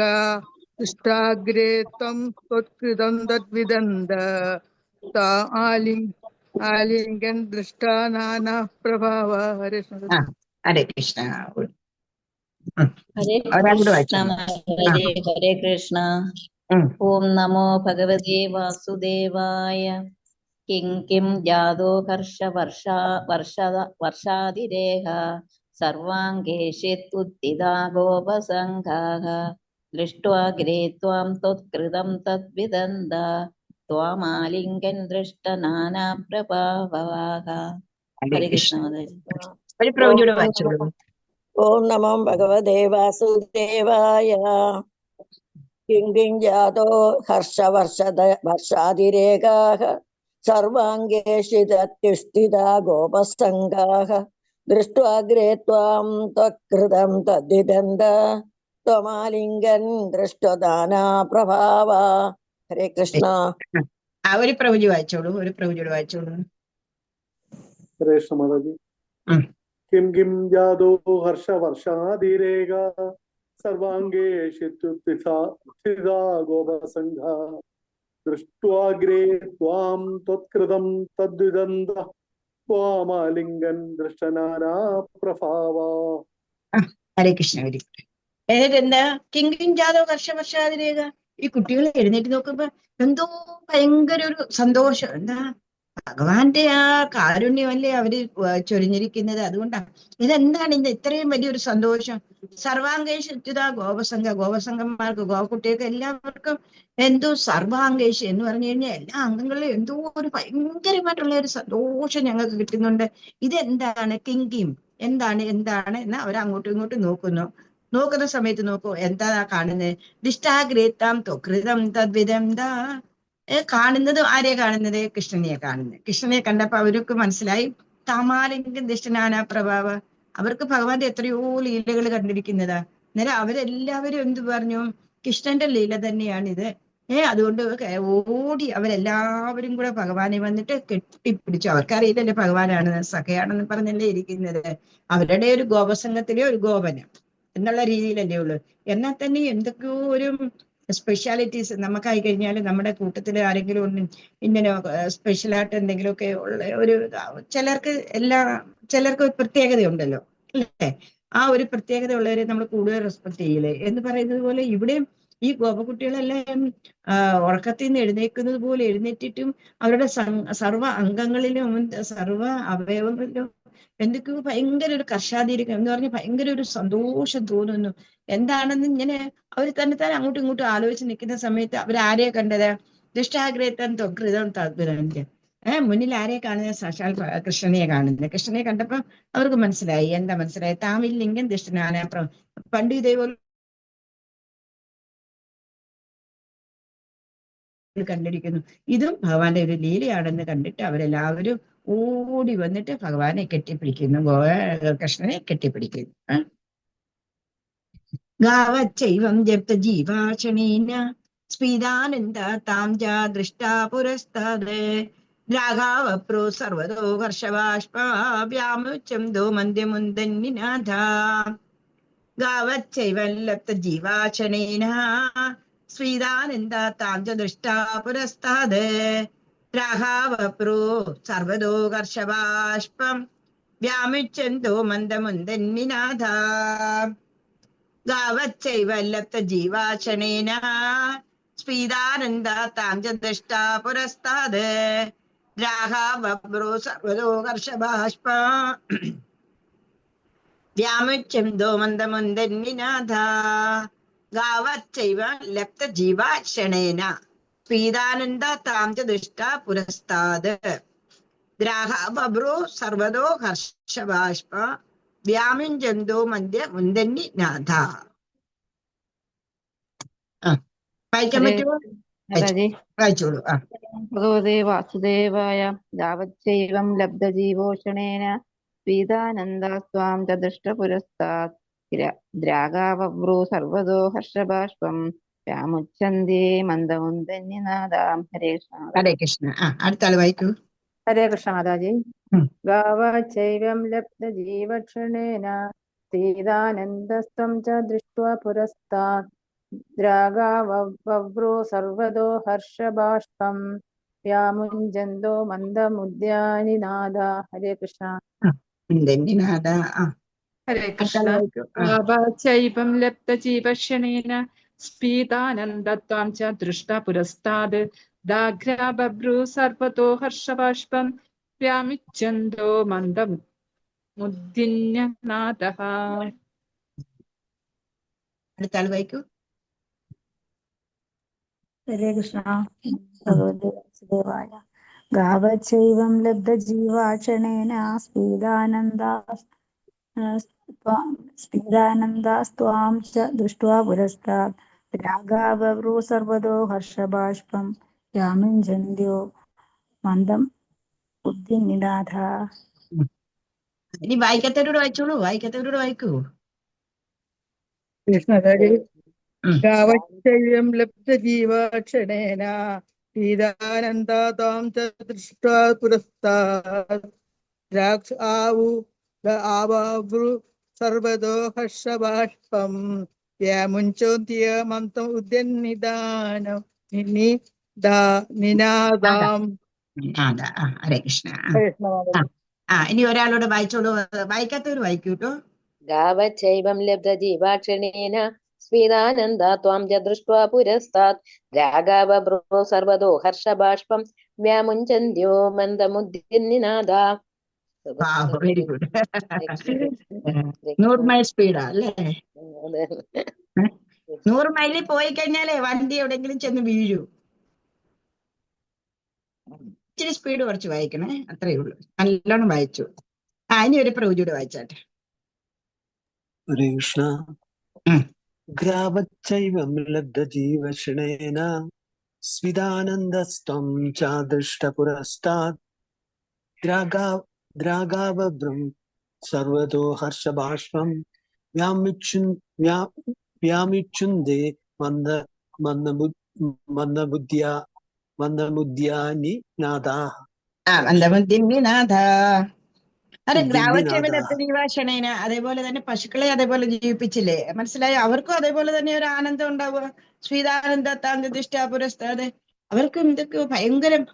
ദുഷ്ടാഗ്രേ ത്വം ത്വത്കൃതം തദ്വിദന്ത ആലിംഗൻ ദൃഷ്ടാ നാനാ പ്രഭാവ. ഹരേ കൃഷ്ണ. ഹരേ കൃഷ്ണ. ഹരേ ഒരാൾ കൂടെ കൃഷ്ണ വായിച്ചു. ഹരേ കൃഷ്ണ. ഓം നമോ ഭഗവതേ വാസുദേവായ. കിം കിം ജാതോ വർഷാതിരേഹ സർവാംഗേഷിത്തുദ്ധിതാ ഗോപസംഘാഃ ദൃഷ്ട്വാഗ്രേ ത്വാം ത്വത്കൃതം തദ്വിദന്ത ത്വാമാലിംഗൻ ദൃഷ്ടനാനാ പ്രഭാവാഃ. ഹരേ കൃഷ്ണ. ഒരു പ്രവചിയുടെ വായിച്ചോളൂ. ഓം നമോ ഭഗവതേ വാസുദേവായ. കിം കിം ജാതോ വർഷാതിരേകാഃ സർവാംഗേഷിതത്യുഷ്ഠിതാ ഗോപസംഘാഃ ദൃഷ്ട്വാഗ്രേ ത്വാം ത്വത്കൃതം തദ്വിദന്ത ത്വമാലിംഗൻ ദൃഷ്ടദാനാ പ്രഭാവ. ഹരേ കൃഷ്ണ. ഒരു പ്രവചി വായിച്ചോളൂ. ഒരു പ്രവചിയുടെ വായിച്ചോളൂ. ഹരേ കൃഷ്ണ മാതാജി. കിം കിം ജാതോ വർഷാതിരേക സർവാംഗേഷിത്യുത്ഥിതാ ഗോപസംഘ ദൃഷ്ട്വാഗ്രേ ത്വാം ത്വത്കൃതം തദ്വിദന്ത ത്വാമാലിംഗൻ ദൃഷ്ടനാനാ പ്രഭാവ. ഹരേ കൃഷ്ണ. വരി എന്താ കിം കിം ജാതോ വർഷാതിരേക. ഈ കുട്ടികൾ എഴുന്നേറ്റ് നോക്കുമ്പോ എന്തോ ഭയങ്കര ഒരു സന്തോഷം. എന്താ ഭഗവാന്റെ ആ കാരുണ്യമല്ലേ അവര് ചൊരിഞ്ഞിരിക്കുന്നത്. അതുകൊണ്ടാണ് ഇതെന്താണ് ഇന്ന് ഇത്രയും വലിയൊരു സന്തോഷം. സർവാംഗേഷിത്യുത ഗോപസംഘന്മാർക്ക് ഗോപക്കുട്ടികൾക്ക് എല്ലാവർക്കും എന്തോ സർവാംഗേഷ് എന്ന് പറഞ്ഞു കഴിഞ്ഞാൽ എല്ലാ അംഗങ്ങളിലും എന്തോ ഒരു ഭയങ്കരമായിട്ടുള്ള ഒരു സന്തോഷം ഞങ്ങൾക്ക് കിട്ടുന്നുണ്ട്. ഇതെന്താണ് കിം എന്താണ് എന്ന് അവർ അങ്ങോട്ടും ഇങ്ങോട്ടും നോക്കുന്ന സമയത്ത് നോക്കൂ എന്താ കാണുന്നത്. ദിഷ്ടാഗ്രേത്താം ത്വകൃതം തദ്വിദന്ത. കാണുന്നത് ആരെയാ കാണുന്നത്? കൃഷ്ണനെയെ കാണുന്നത്. കൃഷ്ണനെ കണ്ടപ്പോ അവർക്ക് മനസ്സിലായി തമാലിംഗം ദൃഷ്ടനാനാ പ്രഭാവ. അവർക്ക് ഭഗവാന്റെ എത്രയോ ലീലകൾ കണ്ടിരിക്കുന്നതാ. അന്നേരം അവരെല്ലാവരും എന്ത് പറഞ്ഞു? കൃഷ്ണന്റെ ലീല തന്നെയാണിത്. അതുകൊണ്ട് ഓടി അവരെല്ലാവരും കൂടെ ഭഗവാനെ വന്നിട്ട് കെട്ടിപ്പിടിച്ചു. അവർക്കറിയില്ലല്ലേ ഭഗവാനാണ് സഖയാണെന്ന് പറഞ്ഞല്ലേ ഇരിക്കുന്നത്. അവരുടെ ഒരു ഗോപസംഘത്തിലെ ഒരു ഗോപനം എന്നുള്ള രീതിയിലല്ലേ ഉള്ളു. എന്നാൽ തന്നെ എന്തൊക്കെയോ ഒരു സ്പെഷ്യാലിറ്റീസ് നമുക്കായി കഴിഞ്ഞാൽ നമ്മുടെ കൂട്ടത്തിൽ ആരെങ്കിലും ഇങ്ങനെ സ്പെഷ്യലായിട്ട് എന്തെങ്കിലുമൊക്കെ ഉള്ള ഒരു ചിലർക്ക് ഒരു പ്രത്യേകതയുണ്ടല്ലോ അല്ലേ? ആ ഒരു പ്രത്യേകത ഉള്ളവരെ നമ്മൾ കൂടുതൽ റെസ്പെക്ട് ചെയ്യില്ലേ എന്ന് പറയുന്നത് പോലെ ഇവിടെയും ഈ ഗോപകുട്ടികളെല്ലാം ഉറക്കത്തിൽ നിന്ന് എഴുന്നേക്കുന്നത് പോലെ എഴുന്നേറ്റിട്ടും അവരുടെ സർവ്വ അംഗങ്ങളിലും സർവ്വ അവയവങ്ങളിലും എന്തൊക്കെയോ ഭയങ്കര ഒരു കർഷാതിരിക്കും എന്ന് പറഞ്ഞ് ഭയങ്കര ഒരു സന്തോഷം തോന്നുന്നു. എന്താണെന്ന് ഇങ്ങനെ അവർ തന്നെ അങ്ങോട്ടും ഇങ്ങോട്ടും ആലോചിച്ച് നിൽക്കുന്ന സമയത്ത് അവരാരെയാ കണ്ടത്? ദുഷ്ടാഗ്രേത്തം ത്വകൃതം തദ്വിദന്ത. മുന്നിൽ ആരെയെ കാണുന്നത്? സാക്ഷാൽ കൃഷ്ണനെ കാണുന്നത്. കൃഷ്ണനെ കണ്ടപ്പോ അവർക്ക് മനസ്സിലായി. എന്താ മനസ്സിലായി? താമില്ലിംഗം ദുഷ്ടനാന. പണ്ട് ഇതേപോലെ കണ്ടിരിക്കുന്നു. ഇതും ഭഗവാന്റെ ഒരു ലീലയാണെന്ന് കണ്ടിട്ട് അവരെല്ലാവരും ഓടി വന്നിട്ട് ഭഗവാനെ കെട്ടിപ്പിടിക്കുന്നു. കൃഷ്ണനെ കെട്ടിപ്പിടിക്കുന്നു. ഗാവച്ചൈവം ജപ്ത ജീവാക്ഷണേന സ്ഫീതാനന്ദ താം ജാ ദൃഷ്ടാ പുരസ്താദ് രാഘാവപ്രോ സർവതോ ഹർഷബാഷ്പ വ്യാമുച്ചം ദോ മന്ദ്യമുന്ദന്നിനാഥ. ഗാവച്ചൈവം ലപ്ത ജീവാക്ഷണേന സ്ഫീതാനന്ദ താം ജ ദൃഷ്ടാ പുരസ്താദ് രാഘാവപ്രോ സർവതോ ഹർഷബാഷ്പം വ്യാമുച്ചന്തോ മന്ദമുന്ദന്നിനാഥ. ഗാവച്ചൈവ ലപ്ത ജീവാക്ഷണേന സ്ഫീതാനന്ദ താം ച ദൃഷ്ടാ പുരസ്താദ് രാഘാവപ്രോ സർവതോ ഹർഷബാഷ്പ വ്യാമുച്ചന്തോ മന്ദമുന്ദന്നിനാഥ. ഗാവച്ചൈവ ലപ്ത ജീവാക്ഷണേന സ്ഫീതാനന്ദ താം ച ദൃഷ്ടാ പുരസ്താദ് രാഘാവപ്രോ സർവതോ ഹർഷബാഷ്പ വ്യാമിഞ്ചന്തോ മന്ദ്യ മുന്ദന്നി നാഥ. ആ വായിക്കാൻ ഹരേ പറ്റുമോ? മാതാജി. വായിച്ചോളൂ. ആ ഭഗവതേ വാസുദേവായ യാവച്ചൈവം ലബ്ധജീവോഷണേന പീതാനന്ദാസ്വാം ച ദൃഷ്ടപുരസ്താത് ദ്രാഗാവവ്രു സർവതോ ഹർഷബാഷ്പം രാമുച്ഛന്തേ മന്ദമുന്ദന്യനാദാം. ഹരേ കൃഷ്ണ. ഹരേ കൃഷ്ണ. ആ അടുത്ത ആള് വായിക്കൂ. ഹരേ കൃഷ്ണ മാതാജി. ഉം. ഗാവചൈവം ലബ്ധജീവക്ഷണേന സീതാനന്ദസ്ത്വം ച ദൃഷ്ട്വാ പുരസ്താത് ദ്രാഗാവവ്രു സർവതോ ഹർഷബാഷ്പം വ്യാമുഞ്ജന്തോ മന്ദമുദ്യാനിനാദ. ഹരേ കൃഷ്ണ. നാഥ. ആ ഹരേ അടുത്ത കൃഷ്ണ. ആള് വായിക്കൂ. ആ ചൈവം ലബ്ധജീവക്ഷണേന സ്ഫീതാനന്ദത്വാം ച ദൃഷ്ട പുരസ്താത് ദാഘ്രാ ബഭ്രു സർവതോ ഹർഷബാഷ്പം വ്യാമിച്ഛന്തോ മന്ദമുദ്ദിന്യനാദഃ. അടുത്ത ആള് വായിക്കൂ. ഹരേ കൃഷ്ണ. ഭഗവതേ വാസുദേവായ ഗാവചൈവം ലബ്ധജീവാക്ഷണേന സ്ഫീതാനന്ദാസ്ത്വാം ച ദൃഷ്ട്വാ പുരസ്താത് രാഗാവവ്രു സർവതോ ഹർഷബാഷ്പം യാമിഞ്ചന്ത്യോ മന്ദം ബുദ്ധിനിനാഥ. ഇനി വായിക്കാത്തവരോട് വായിച്ചോളൂ. വായിക്കാത്തവരോട് വായിക്കൂ. കൃഷ്ണഹരി ഉം. ഗാവച്ചൈവം ലബ്ധജീവക്ഷണേന പീതാനന്ദാതാം ച ദൃഷ്ട്വാ പുരസ്താത് ആവവ്രു സർവതോ ഹർഷബാഷ്പം വ്യാമുഞ്ചോദ്യമന്തം ഉദ്യന്നിദാനം നിനാദാം. നാഥ. ആ ഹരേ കൃഷ്ണ. ആ കൃഷ്ണ ആ മാതാജി. ആ ഇനി ഒരാളോട് വായിച്ചോളൂ. വായിക്കാത്തവർ വായിക്കൂ കേട്ടോ. ഗാവച്ചൈവം ലബ്ധജീവാക്ഷണേന സ്ഫീതാനന്ദ ത്വാം ച ദൃഷ്ട്വാ പുരസ്താത് രാഗാവഭ്രു സർവതോ ഹർഷബാഷ്പം വ്യാമുഞ്ചന്ത്യോ മന്ദമുദ്ദിന്യനാദ. Very good. 100 മൈൽ സ്പീഡാ അല്ലേ? 100 മൈലിൽ പോയി കഴിഞ്ഞാലേ വണ്ടി എവിടെയെങ്കിലും ചെന്ന് വീഴൂ. ഇച്ചിരി സ്പീഡ് കുറച്ച് വായിക്കണേ, അത്രയേ ഉള്ളൂ. നല്ലോണം വായിച്ചു. ആ ഇനി ഒരു പ്രവചൂടെ വായിച്ചാട്ടെ. ഹരേ കൃഷ്ണ. ഉം. ഗ്രാവച്ചൈവം ലബ്ധജീവക്ഷണേന സ്വിദാനന്ദസ്ത്വം ചാദൃഷ്ടപുരസ്താത് ദ്രാഗാവഭ്രം സർവതോ ഹർഷബാഷ്പം വ്യാമിച്ഛുന്ദേ മന്ദമുദ്യാനി നാദാ. ആ മന്ദമുദ്ദിന്യനാഥ. അത് ഗ്രാവക്ഷേമ മുദ്ദിന്യനാദാ. ലബ്ധജീവാക്ഷണേന അതേപോലെ തന്നെ പശുക്കളെ അതേപോലെ ജീവിപ്പിച്ചില്ലേ? മനസ്സിലായോ? അവർക്കും അതേപോലെ തന്നെ ഒരു ആനന്ദം ഉണ്ടാവുക. ശ്രീതാനന്ദത്താന്ത ദൃഷ്ടാ പുരസ്താത്. അവർക്കും ഇതൊക്കെ ഭയങ്കരം.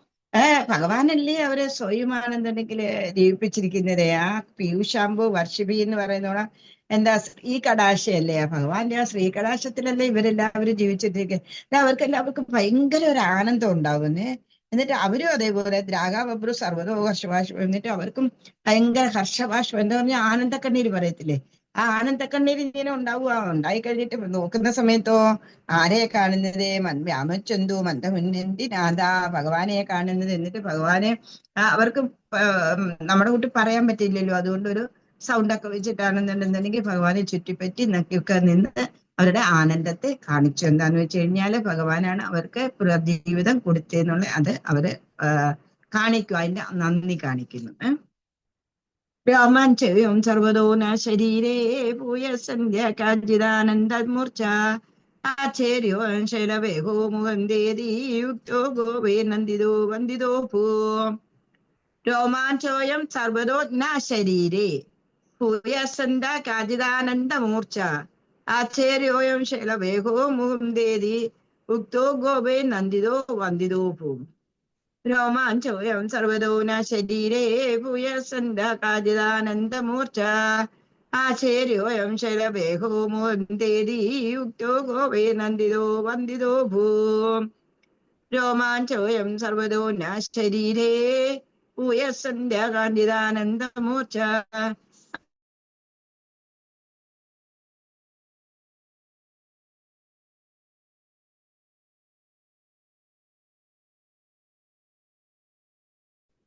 ഭഗവാനല്ലേ അവരെ സ്വയമാണെന്നുണ്ടെങ്കിൽ ജീവിപ്പിച്ചിരിക്കുന്നത്. ആ പീയൂഷാമ്പു വർഷിപ്പി എന്ന് പറയുന്നോണം എന്താ ശ്രീ കടാശയല്ലേ? ഭഗവാന്റെ ആ ശ്രീ കടാശത്തിലല്ലേ ഇവരെല്ലാവരും ജീവിച്ചിരിക്കുന്നത്. അവർക്കെല്ലാവർക്കും ഭയങ്കര ഒരു ആനന്ദം ഉണ്ടാവുന്നേ. എന്നിട്ട് അവരും അതേപോലെ ദ്രാഗാവബ്രു സർവ്വതോ ഹർഷഭാഷ്പം. എന്നിട്ട് അവർക്കും ഭയങ്കര ഹർഷഭാഷ്പം, എന്താ പറഞ്ഞാൽ ആനന്ദക്കണ്ണീര് പറയത്തില്ലേ? ആ ആനന്ദക്കണ്ണീര് ഇങ്ങനെ ഉണ്ടാവുക. ഉണ്ടായി കഴിഞ്ഞിട്ട് നോക്കുന്ന സമയത്തോ ആരെയെ കാണുന്നത്? വ്യാമച്ചന്തു മന്ദമുന്തിനാഥ. ഭഗവാനെ കാണുന്നത്. എന്നിട്ട് ഭഗവാനെ അവർക്ക് നമ്മുടെ കൂട്ടി പറയാൻ പറ്റില്ലല്ലോ. അതുകൊണ്ടൊരു സൗണ്ടൊക്കെ വെച്ചിട്ടാണെന്നുണ്ടെന്നുണ്ടെങ്കിൽ ഭഗവാനെ ചുറ്റിപ്പറ്റി നക്കിയൊക്കെ നിന്ന് അവരുടെ ആനന്ദത്തെ കാണിച്ചു. എന്താന്ന് വെച്ച് കഴിഞ്ഞാല് ഭഗവാനാണ് അവർക്ക് ജീവിതം കൊടുത്തതെന്നുള്ള അത് അവര് കാണിക്കും. അതിന്റെ നന്ദി കാണിക്കുന്നു. രാമാഞ്ചയം സർവതോ ന ശരീരേ പൂയ സന്ധ്യാകാജിദാനന്ദമൂർച്ച ആചേര്യോ ശൈലവേഗോ മുഹന്തേതി യുക്തോ ഗോവേ നന്ദിതോ വന്ദിതോ ഭൂ. രോമാഞ്ചോയം സർവതോ ന ശരീരേ പൂയ സന്ധ്യാകാജിദാനന്ദമൂർച്ച ആചേര്യോയം ശൈലവേഗോ മുഹന്തേതി ഉക്തോ ഗോവേ നന്ദിതോ വന്ദിതോ ഭൂ. രോമാഞ്ചോയം സർവതോ ന ശരീരേ ഭൂയസന്ധ്യാകാജിദാനന്ദമൂർച്ച ആചേര്യോയം ശൈലവേഗോ മുഹന്തേതി യുക്തോ ഗോവേ നന്ദിതോ വന്ദിതോ ഭൂ. രോമാഞ്ചോയം സർവതോ ന ശരീരേ ഭൂയസന്ധ്യാകാജിദാനന്ദമൂർച്ച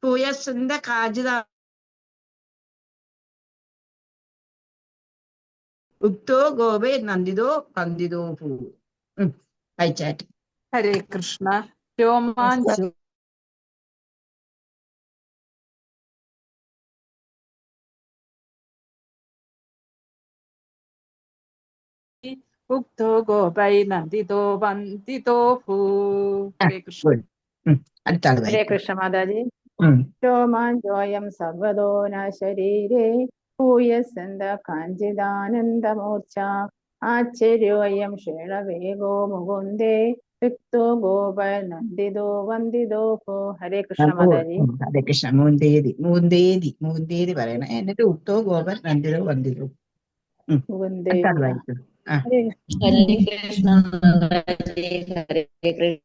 പൂയസന്ധ്യ കാജിദ ഉക്തോ ഗോപേ നന്ദിതോ വന്ദിതോ ഭൂ. വായിച്ചാട്ട്. ഹരേ കൃഷ്ണ. രോമാഞ്ചു ഉക്തോ ഗോപൈ നന്ദിതോ വന്ദിതോ ഭൂ. ഹരേ കൃഷ്ണ. ഗുഡ്. അടുത്ത ആള് ഹരേ വായിക്കും. കൃഷ്ണ മാതാജി. ഉം. രോമാഞ്ചോയം സർവതോ ന ശരീരേ ഭൂയസന്ത കാഞ്ചിദാനന്ദമൂർച്ഛ ആശ്ചര്യോയം ക്ഷീണവേഗോ മുകുന്ദേ യുക്തോ ഗോപ നന്ദിതോ വന്ദിതോ ഭോ. ഹരേ കൃഷ്ണ മാതാജി. ഹരേ കൃഷ്ണ. മൂന്തേതി പറയണം. എന്നിട്ട് ഉക്തോ ഗോപൻ നന്ദിതോ വന്ദിതോ. മുകുന്ദേ. അടുത്ത ആള് വായിക്കും. ഹരേ കൃഷ്ണ. ഹരേ കൃഷ്ണ മാതാജി. ഹരേ കൃഷ്ണ.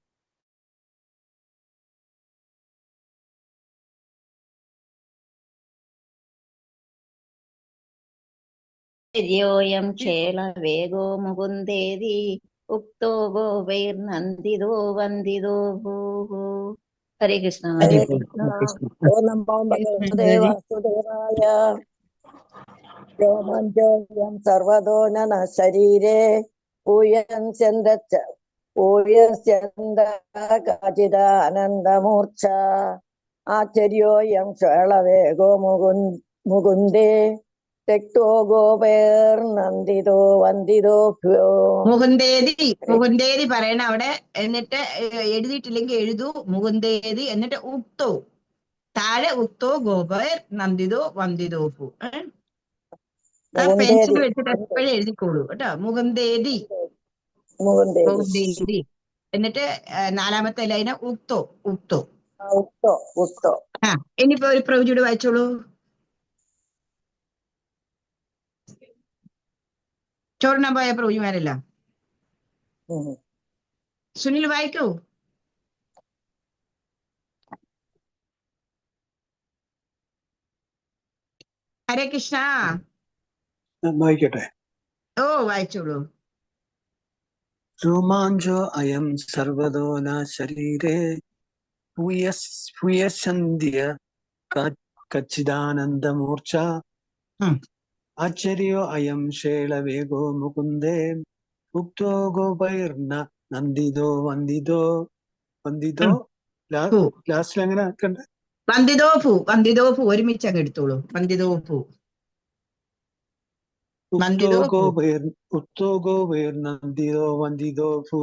യോയം ക്ഷേളവേഗോ മുകുന്ദേതി ഉക്തോ ഗോപൈർനന്ദിതോ വന്ദിതോ ഭൂഃ. ഹരേ കൃഷ്ണ ഹരേ മാതാജി. കൃഷ്ണ. ഓം നമോ ഭഗവതേ വാസുദേവായ. രോമാഞ്ചോയം സർവതോ നന ശരീരേ പൂയസ്യന്ത കാചിദാനന്ദമൂർച്ഛ ആശ്ചര്യോയം ക്ഷേളവേഗോ മുകുന്ദേ തെക്തോ ഗോപൈർനന്ദിതോ വന്ദിതോ ഭ്യോ. മുകുന്ദേതി പറയണ അവിടെ. എന്നിട്ട് എഴുതിയിട്ടില്ലെങ്കിൽ എഴുതൂ മുകുന്ദേതി. എന്നിട്ട് ഉക്തോ താഴെ ഉക്തോ ഗോപൈർ നന്ദിതോ വന്ദിതോ ഭൂ. പെൻസിൽ വെച്ചിട്ട് എപ്പോഴും എഴുതിക്കോളൂ കേട്ടോ. മുകുന്ദേതി. എന്നിട്ട് നാലാമത്തെ ലൈന് ഉക്തോ. ഇനിയിപ്പോ ഒരു പ്രവചിയുടെ വായിച്ചോളൂ. ചോറിനാൻ പോയ പ്രഭുമാരല്ല. സുനിൽ വായിക്കൂ. ഹരേ കൃഷ്ണ. വായിക്കട്ടെ. ഓ വായിച്ചോളൂ. രോമാഞ്ചോ അയം സർവതോ ന ശരീരേ ഭൂയസന്ധ്യ കച്ചിദാനന്ദമൂർച്ഛ ആശ്ചര്യോ അയം ക്ഷേളവേഗോ മുകുന്ദേ ഉക്തോ ഗോപൈർന നന്ദിതോ വന്ദിതോ ലാസ്റ്റിൽ എങ്ങനെ ആക്കണ്ടേ? വന്ദിതോ ഭൂ ഒരുമിച്ച് അങ്ങ് എടുത്തോളൂ. വന്ദിതോ ഭൂ. ഉക്തോ ഗോപൈർ നന്ദിതോ വന്ദിതോ ഭൂ.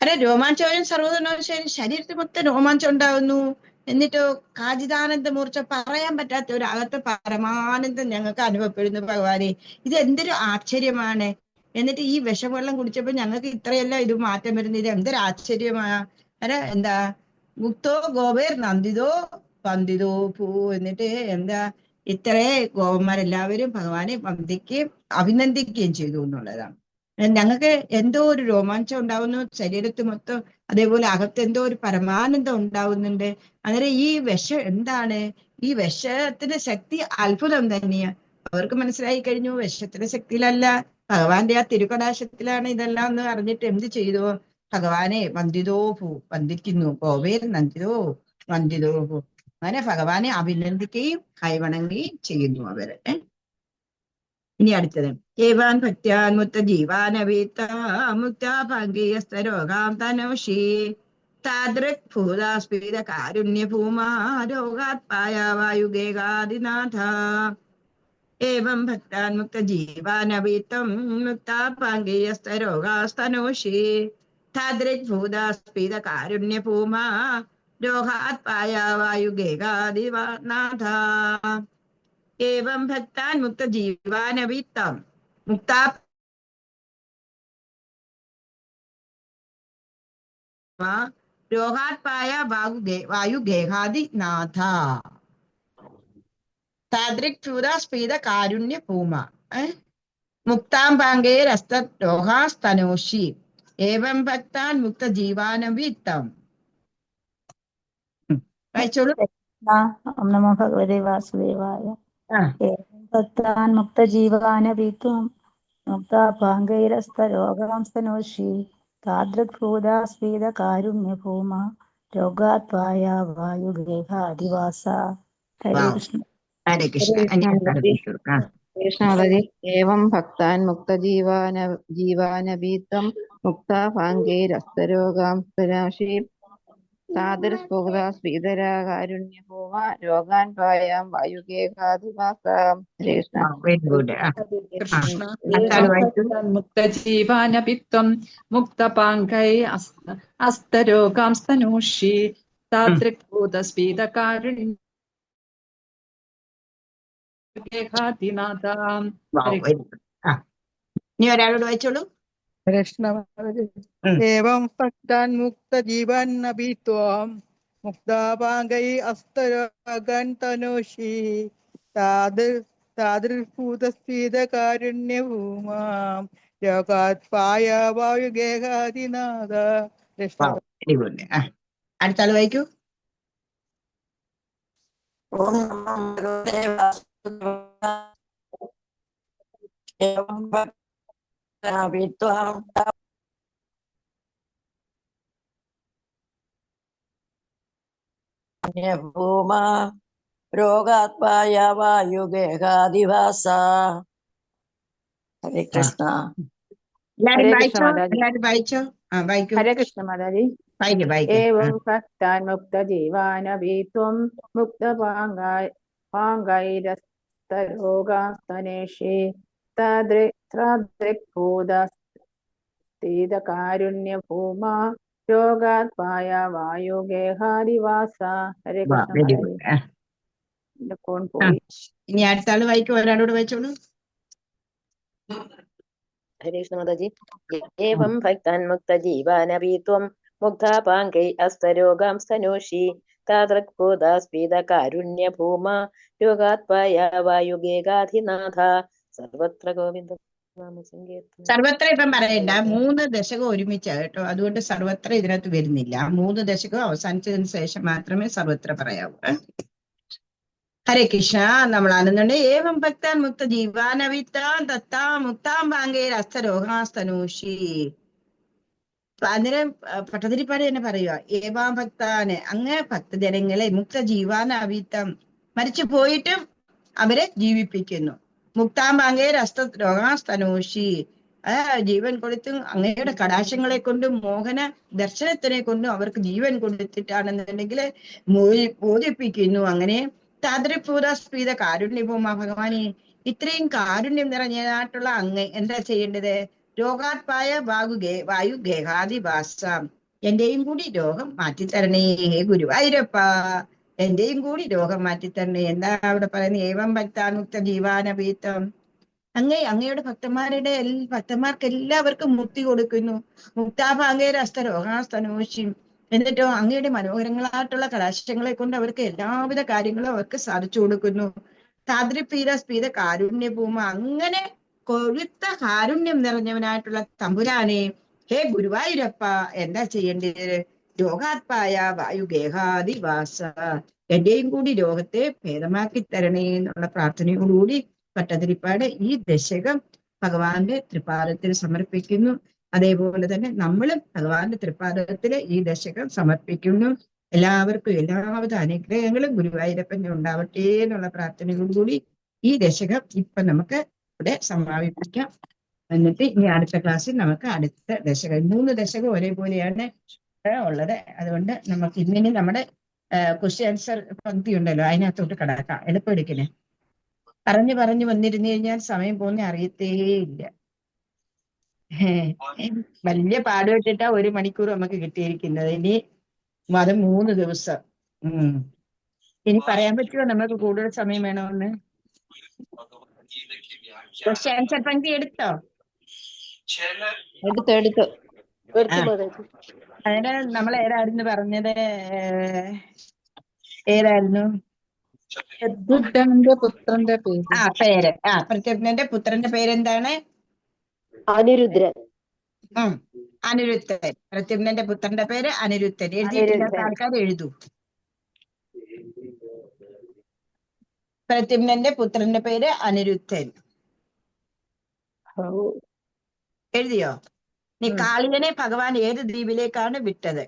അരെ രോമാഞ്ചോയം സർവ്വതോ ശരീരത്തിൽ മൊത്തം രോമാഞ്ചം ഉണ്ടാവുന്നു. എന്നിട്ടോ കാചിദാനന്ദ മൂർച്ച പറയാൻ പറ്റാത്ത ഒരു അകത്ത് പരമാനന്ദം ഞങ്ങൾക്ക് അനുഭവപ്പെടുന്നു ഭഗവാനെ. ഇത് എന്തൊരു ആശ്ചര്യമാണ്. എന്നിട്ട് ഈ വിഷവെള്ളം കുടിച്ചപ്പോ ഞങ്ങൾക്ക് ഇത്രയല്ല ഇത് മാറ്റം വരുന്നത്. ഇത് എന്തൊരു ആശ്ചര്യമാണ്. എന്താ മുക്തോ ഗോപേർ നന്ദിതോ വന്ദിതോ ഭൂ. എന്നിട്ട് എന്താ ഇത്രേ ഗോപന്മാരെല്ലാവരും ഭഗവാനെ വന്ദിക്കുകയും അഭിനന്ദിക്കുകയും ചെയ്തു എന്നുള്ളതാണ്. ഞങ്ങൾക്ക് എന്തോ ഒരു രോമാഞ്ചം ഉണ്ടാവുന്നു ശരീരത്തിൽ മൊത്തം. അതേപോലെ അകത്ത് എന്തോ ഒരു പരമാനന്ദം ഉണ്ടാവുന്നുണ്ട്. അന്നേരം ഈ വിഷം എന്താണ്? ഈ വിഷത്തിന്റെ ശക്തി അത്ഭുതം തന്നെയാ. അവർക്ക് മനസ്സിലായി കഴിഞ്ഞു വിഷത്തിന്റെ ശക്തിയിലല്ല, ഭഗവാന്റെ ആ തിരുകടാശത്തിലാണ് ഇതെല്ലാം എന്ന് അറിഞ്ഞിട്ട് എന്ത് ചെയ്തു? ഭഗവാനെ വന്ദിതോ ഭൂ വന്ദിക്കുന്നു. ഗോപേർ നന്ദിതോ വന്ദിതോ ഭൂ. അങ്ങനെ ഭഗവാനെ അഭിനന്ദിക്കുകയും കൈവണങ്ങുകയും ചെയ്യുന്നു അവര്. ഇനി അടുത്തത് ഏവാൻ ഭക്ത്യാൻ മുക്ത ജീവാനവീത്ത മുക്താഭംഗീയസ്തരോഗാം തനോഷി താദൃക് ഭൂതാസ്പീത കാരുണ്യ ഭൂമാ രോഗാത്പായ വായുഗേകാദിനാഥ. ഏവം ഭക്താൻ മുക്ത ജീവാനവീത്തം മുക്താഭംഗീയസ്തരോഗാസ്തനോഷി താദൃക് ഭൂതാസ്പീത കാരുണ്യ ഭൂമാ രോഗാത്പായ വായുഗേകാദിനാഥ. ഏവം ഭക്താൻ മുക്ത ജീവാനവീത്തം മുക്താ രോഗാത്പായ വായുഗേഹാദിനാഥ താദൃക് ക്ഷൂതാസ്പീത കാരുണ്യ ഭൂമ മുക്താംബാംഗേരസ്ത രോഗാസ്തനോഷി. ഏവം ഭക്താൻ മുക്ത ജീവാനവീത്തം. വായിച്ചോളൂ. ഓം നമോ ഭഗവതേ വാസുദേവായ. ഭക്താൻ മുക്തജീവാനവീത്വം മുക്താപാംഗൈരസ്തരോഗാംസ്തനോഷി താദൃക് ഭൂതാസ്പീത കാരുണ്യ ഭൂമ രോഗാത്വായ വായുഗേഹാദിവാസ. ഹരേ കൃഷ്ണ. ഹരേ കൃഷ്ണ. കൃഷ്ണവതി ഏവം ഭക്താൻ ജീവാനഭീതം മുക്താഭാംഗൈരസ്തരോഗാം സ്തരാശി താദൃസ്ഫുഗതാസ്ഫീതരാകാരുണ്യഭൂമ രോഗാൻ പായാം വായുകേഹാധിവാസാം. ഹരേ കൃഷ്ണ. Very good. കൃഷ്ണ അടുത്താൾ വായിച്ചു. മുക്തജീവാനപിത്വം മുക്തപാങ്കൈ അസ്തരോഗാം സ്തനൂഷി താദൃക്ഭൂതസ്ഫീതകാരുണ്യേഹാതിനാഥാം. Very good. ഇനി ഒരാളോട് വായിച്ചോളൂ. കൃഷ്ണ ഏവം ഭക്താൻ മുക്ത ജീവൻ നബിത്വം മുക്താപാംഗൈ അസ്തരോഗൻ തനോഷി താദൃഭൂതസ്ഫീതകാരുണ്യഭൂമാം രോഗാത്പായ വായുഗേഹാദിനാഥ. Krishna very good. അടുത്താൾ വായിക്കൂ. ഓം നമോ ഭഗവതേ വാസുദേവായ. ഭൂമ രോഗാത്മായ വായുഗേഹാദിവാസ. ഹരേ കൃഷ്ണ. എല്ലാരും ഹരേ കൃഷ്ണ വായിച്ചോ? മാതാജി. എല്ലാരും വായിച്ചോ? വായിക്കൂ. ഹരേ കൃഷ്ണ മാതാജി. വായിക്കൂ വായിക്കൂ. ഏവം ഭക്താൻ മുക്തജീവാനഭീത്വം മുക്തപാംഗൈരസ്തരോഗാസ്തനേഷി താദൃക്ഭൂതസ്ഥിതകാരുണ്യഭൂമാ രോഗാത്പായ വായുഗേഹാദിവാസ. ഹരേ കൃഷ്ണ വെരി മാതാജി. ഗുഡ്. എന്റെ ഫോൺ പോയി. ഇനി അടുത്താള് വായിക്കൂ. ഒരാളോട് വായിച്ചോളൂ. ഹരേ കൃഷ്ണ മാതാജി. ഏവം ഭക്താൻ മുക്തജീവാനപീത്വം മുഗ്ധാപാംഗൈ അസ്തരോഗാം സ്തനോഷി താദൃക്ഭൂതസ്ഫീതകാരുണ്യഭൂമ രോഗാത്പായ വായുഗേഹാധിനാഥ. സർവത്ര ഗോവിന്ദ നാമസങ്കീർത്തനം. സർവത്ര ഇപ്പം പറയണ്ട. 3 ദശകം ഒരുമിച്ചാ കേട്ടോ. അതുകൊണ്ട് സർവത്ര ഇതിനകത്ത് വരുന്നില്ല. 3 ദശകം അവസാനിച്ചതിന് ശേഷം മാത്രമേ സർവത്ര പറയാവൂ. ഹരേ കൃഷ്ണ. നമ്മളാണെന്നുണ്ട് ഏവം ഭക്താൻ മുക്ത ജീവാനവിത്താൻ തത്താ മുക്താം പാങ്കേർ അസ്തരോഹാസ്തനൂഷി. അന്നേരം പട്ടതിരിപ്പാട് തന്നെ പറയുക. ഏവാം ഭക്താന് അങ്ങ് ഭക്തജനങ്ങളെ മുക്ത ജീവാനവിത്തം മരിച്ചു പോയിട്ടും അവരെ ജീവിപ്പിക്കുന്നു. മുക്താം പാങ്കേർ അസ്തരോഹാസ്തനൂഷി ജീവൻ കൊടുത്തും അങ്ങയുടെ കടാശങ്ങളെ കൊണ്ടും മോഹന ദർശനത്തിനെ കൊണ്ടും അവർക്ക് ജീവൻ കൊടുത്തിട്ടാണെന്നുണ്ടെങ്കിൽ ബോധിപ്പിക്കുന്നു. അങ്ങനെ താദൃക്ഭൂതസ്ഫീത കാരുണ്യഭൂമ. ഭഗവാനെ ഇത്രയും കാരുണ്യം നിറഞ്ഞതായിട്ടുള്ള അങ്ങ് എന്താ ചെയ്യേണ്ടത്? രോഗാത്പായ വായുഗേഹാദിവാസ. എന്റെയും കൂടി രോഗം മാറ്റിത്തരണേ ഗുരുവായൂരപ്പ. എന്റെയും കൂടി രോഗം മാറ്റിത്തരണേ. എന്താ അവിടെ പറയുന്നത്? ഏവം ഭക്താനുക്ത ജീവാനഭീതം. അങ്ങയുടെ ഭക്തന്മാർക്ക് എല്ലാവർക്കും മുക്തി കൊടുക്കുന്നു. മുക്താഭാംഗേര അസ്തരോഹാസ്തനോഷി. എന്നിട്ടോ അങ്ങയുടെ മനോഹരങ്ങളായിട്ടുള്ള കടാശങ്ങളെ കൊണ്ട് അവർക്ക് എല്ലാവിധ കാര്യങ്ങളും അവർക്ക് സാധിച്ചു കൊടുക്കുന്നു. താദൃക്ഭൂതസ്ഫീത കാരുണ്യഭൂമ. അങ്ങനെ കൊഴുത്ത കാരുണ്യം നിറഞ്ഞവനായിട്ടുള്ള തമ്പുരാനെ ഹേ ഗുരുവായൂരപ്പ എന്താ ചെയ്യേണ്ടത്? രോഗാത്പായ വായുഗേഹാദിവാസ. എന്റെയും കൂടി രോഗത്തെ ഭേദമാക്കി തരണേ എന്നുള്ള പ്രാർത്ഥനയോടുകൂടി പട്ടതിരിപ്പാട് ഈ ദശകം ഭഗവാന്റെ തൃപ്പാദത്തിൽ സമർപ്പിക്കുന്നു. അതേപോലെ തന്നെ നമ്മളും ഭഗവാന്റെ തൃപ്പാദത്തില് ഈ ദശകം സമർപ്പിക്കുന്നു. എല്ലാവർക്കും എല്ലാവിധ അനുഗ്രഹങ്ങളും ഗുരുവായൂരപ്പന്റെ ഉണ്ടാവട്ടെ എന്നുള്ള പ്രാർത്ഥനയോടുകൂടി ഈ ദശകം ഇപ്പൊ നമുക്ക് ഇവിടെ സമാപിപ്പിക്കാം. എന്നിട്ട് ഇനി അടുത്ത ക്ലാസ്സിൽ നമുക്ക് അടുത്ത ദശകം 3 ദശകം ഒരേപോലെയാണ് ഉള്ളത്. അതുകൊണ്ട് നമുക്ക് ഇന്നിനി നമ്മുടെ ക്വസ്റ്റ്യൻ ആൻസർ പങ്ക്തി ഉണ്ടല്ലോ, അതിനകത്തോട്ട് കടക്കാം. എളുപ്പം എടുക്കണേ. പറഞ്ഞു വന്നിരുന്നു കഴിഞ്ഞാൽ സമയം പോകുന്ന അറിയത്തേയില്ല. വലിയ പാടുപെട്ടിട്ടാ 1 മണിക്കൂർ നമുക്ക് കിട്ടിയിരിക്കുന്നത്. ഇനി അത് 3 ദിവസം. ഇനി പറയാൻ പറ്റുമോ നമുക്ക് കൂടുതൽ സമയം വേണമെന്ന്? ക്വസ്റ്റ്യൻ ആൻസർ പങ്ക്തി എടുത്തോ? എടുത്തു. അതിന് നമ്മൾ ഏതായിരുന്നു പറഞ്ഞത്? ഏതായിരുന്നു? പ്രദ്യുമ്നന്റെ പുത്രന്റെ പേര്. പേര്. പ്രദ്യുമ്നന്റെ പുത്രന്റെ പേരെന്താണ്? അനിരുദ്ധൻ. അനിരുദ്ധൻ. പ്രദ്യുമ്നന്റെ പുത്രന്റെ പേര് അനിരുദ്ധൻ. എഴുതിയിട്ടില്ലാത്ത ആൾക്കാർ എഴുതൂ. പ്രദ്യുമ്നന്റെ പുത്രന്റെ പേര് അനിരുദ്ധൻ. എഴുതിയോ? നീ കാളിയനെ ഭഗവാൻ ഏത് ദ്വീപിലേക്കാണ് വിട്ടത്?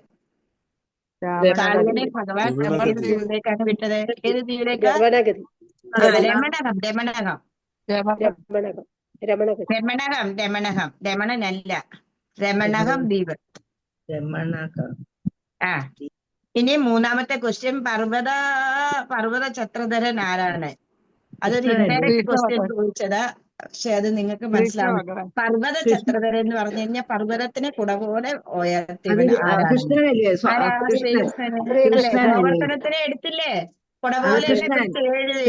കാളിയനെ ഭഗവാൻ ഏത് ദ്വീപിലേക്കാണ് വിട്ടത്? ഏത് ദ്വീപിലേക്കാ? രമണകം. രമണനല്ല, രമണകം ദ്വീപ്. ആ ഇനി മൂന്നാമത്തെ ക്വസ്റ്റ്യൻ, പർവ്വത ഛത്രധരൻ ആരാണ്? അതൊരു ഇൻഡയറക്റ്റ് ക്വസ്റ്റ്യൻ ചോദിച്ചതാ, പക്ഷെ അത് നിങ്ങൾക്ക് മനസ്സിലാവും. പർവ്വത ഛത്രധരൻ എന്ന് പറഞ്ഞു കഴിഞ്ഞാൽ പർവ്വതത്തിനെ കുട പോലെ ഉയർത്തിയവൻ ആരാണ്? കൃഷ്ണനല്ലേ? ശ്രീകൃഷ്ണന് അല്ലേ? ഗോവർദ്ധനത്തിനെ എടുത്തില്ലേ? കുട പോലെ പിടിച്ച്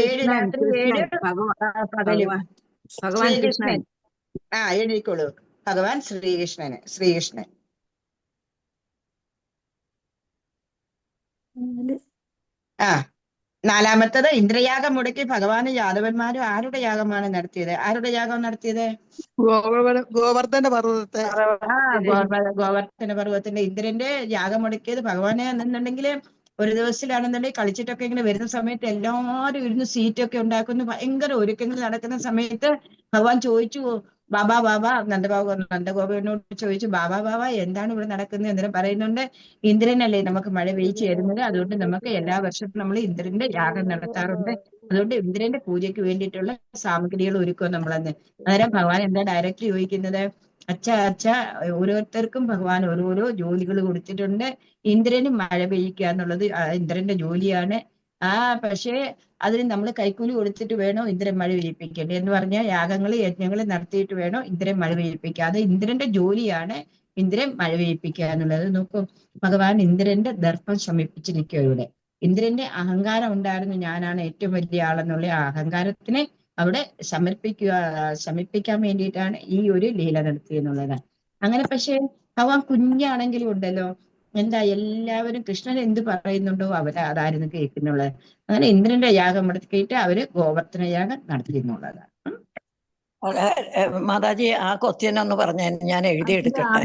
ഏഴ് രാത്രി 7 പകലും. ഭഗവാൻ കൃഷ്ണൻ. ശ്രീകൃഷ്ണൻ. എഴുതിക്കോളൂ. ഭഗവാൻ ശ്രീകൃഷ്ണൻ. നാലാമത്തത്, ഇന്ദ്രയാഗം മുടക്കി ഭഗവാന് യാദവന്മാരും ആരുടെ യാഗമാണ് നടത്തിയത്? ആരുടെ യാഗം നടത്തിയത്? ഗോവർദ്ധന പർവ്വതത്തെ. ഗോവർദ്ധന പർവ്വതത്തിന്റെ ഇന്ദ്രന്റെ യാഗം മുടക്കിയത് ഭഗവാനെ എന്നുണ്ടെങ്കിൽ ഒരു ദിവസത്തിലാണെന്നുണ്ടെങ്കിൽ കളിച്ചിട്ടൊക്കെ ഇങ്ങനെ വരുന്ന സമയത്ത് എല്ലാവരും ഇരുന്ന് സീറ്റൊക്കെ ഉണ്ടാക്കുന്നു, ഭയങ്കര ഒരുക്കങ്ങൾ നടക്കുന്ന സമയത്ത് ഭഗവാൻ ചോദിച്ചു, ബാബാ നന്ദഗോപനോട് ചോദിച്ചു, ബാബാ എന്താണ് ഇവിടെ നടക്കുന്നത്? എന്നിട്ട് പറയുന്നുണ്ട്, ഇന്ദ്രനല്ലേ നമുക്ക് മഴ പെയ്ച്ചു തരുന്നത്, അതുകൊണ്ട് നമുക്ക് എല്ലാ വർഷവും നമ്മൾ ഇന്ദ്രന്റെ യാഗം നടത്താറുണ്ട്, അതുകൊണ്ട് ഇന്ദ്രന്റെ പൂജയ്ക്ക് വേണ്ടിയിട്ടുള്ള സാമഗ്രികൾ ഒരുക്കും നമ്മളന്ന്. അന്നേരം ഭഗവാൻ എന്താ ഡയറക്റ്റ് ചോദിക്കുന്നത്? അച്ഛ ഓരോരുത്തർക്കും ഭഗവാൻ ഓരോരോ ജോലികൾ കൊടുത്തിട്ടുണ്ട്. ഇന്ദ്രന് മഴ പെയ്യിക്കുക എന്നുള്ളത് ഇന്ദ്രന്റെ ജോലിയാണ്. പക്ഷേ അതിന് നമ്മൾ കൈക്കൂലി കൊടുത്തിട്ട് വേണോ ഇന്ദ്രൻ മഴ പെയ്യിപ്പിക്കേണ്ടത് എന്ന് പറഞ്ഞാൽ യാഗങ്ങൾ യജ്ഞങ്ങൾ നടത്തിയിട്ട് വേണോ ഇന്ദ്രൻ മഴ പെയ്യിപ്പിക്കുക. അത് ഇന്ദ്രന്റെ ജോലിയാണ് ഇന്ദ്രൻ മഴ പെയ്യിപ്പിക്കുക എന്നുള്ളത്. നോക്കൂ, ഭഗവാൻ ഇന്ദ്രന്റെ ദർപ്പം ശമിപ്പിച്ചിരിക്കുക ഇവിടെ. ഇന്ദ്രന്റെ അഹങ്കാരം ഉണ്ടായിരുന്നു, ഞാനാണ് ഏറ്റവും വലിയ ആളെന്നുള്ള അഹങ്കാരത്തിനെ അവിടെ ശമിപ്പിക്കാൻ വേണ്ടിയിട്ടാണ് ഈ ഒരു ലീല നടത്തിയെന്നുള്ളതാണ്. അങ്ങനെ പക്ഷെ ഭഗവാൻ കുഞ്ഞാണെങ്കിലും ഉണ്ടല്ലോ, എന്താ എല്ലാവരും കൃഷ്ണൻ എന്ത് പറയുന്നുണ്ടോ അതായിരുന്നു കേൾക്കുന്നുള്ളത്. അങ്ങനെ ഇന്ദ്രന്റെ യാഗം നടത്തിയിട്ട് അവര് ഗോവർദ്ധന യാഗം നടത്തിയെന്നുള്ളതാണ്. മാതാജി ആ ക്വസ്റ്റ്യൻ ഒന്ന് പറഞ്ഞ, ഞാൻ എഴുതിയെടുക്കട്ടെ.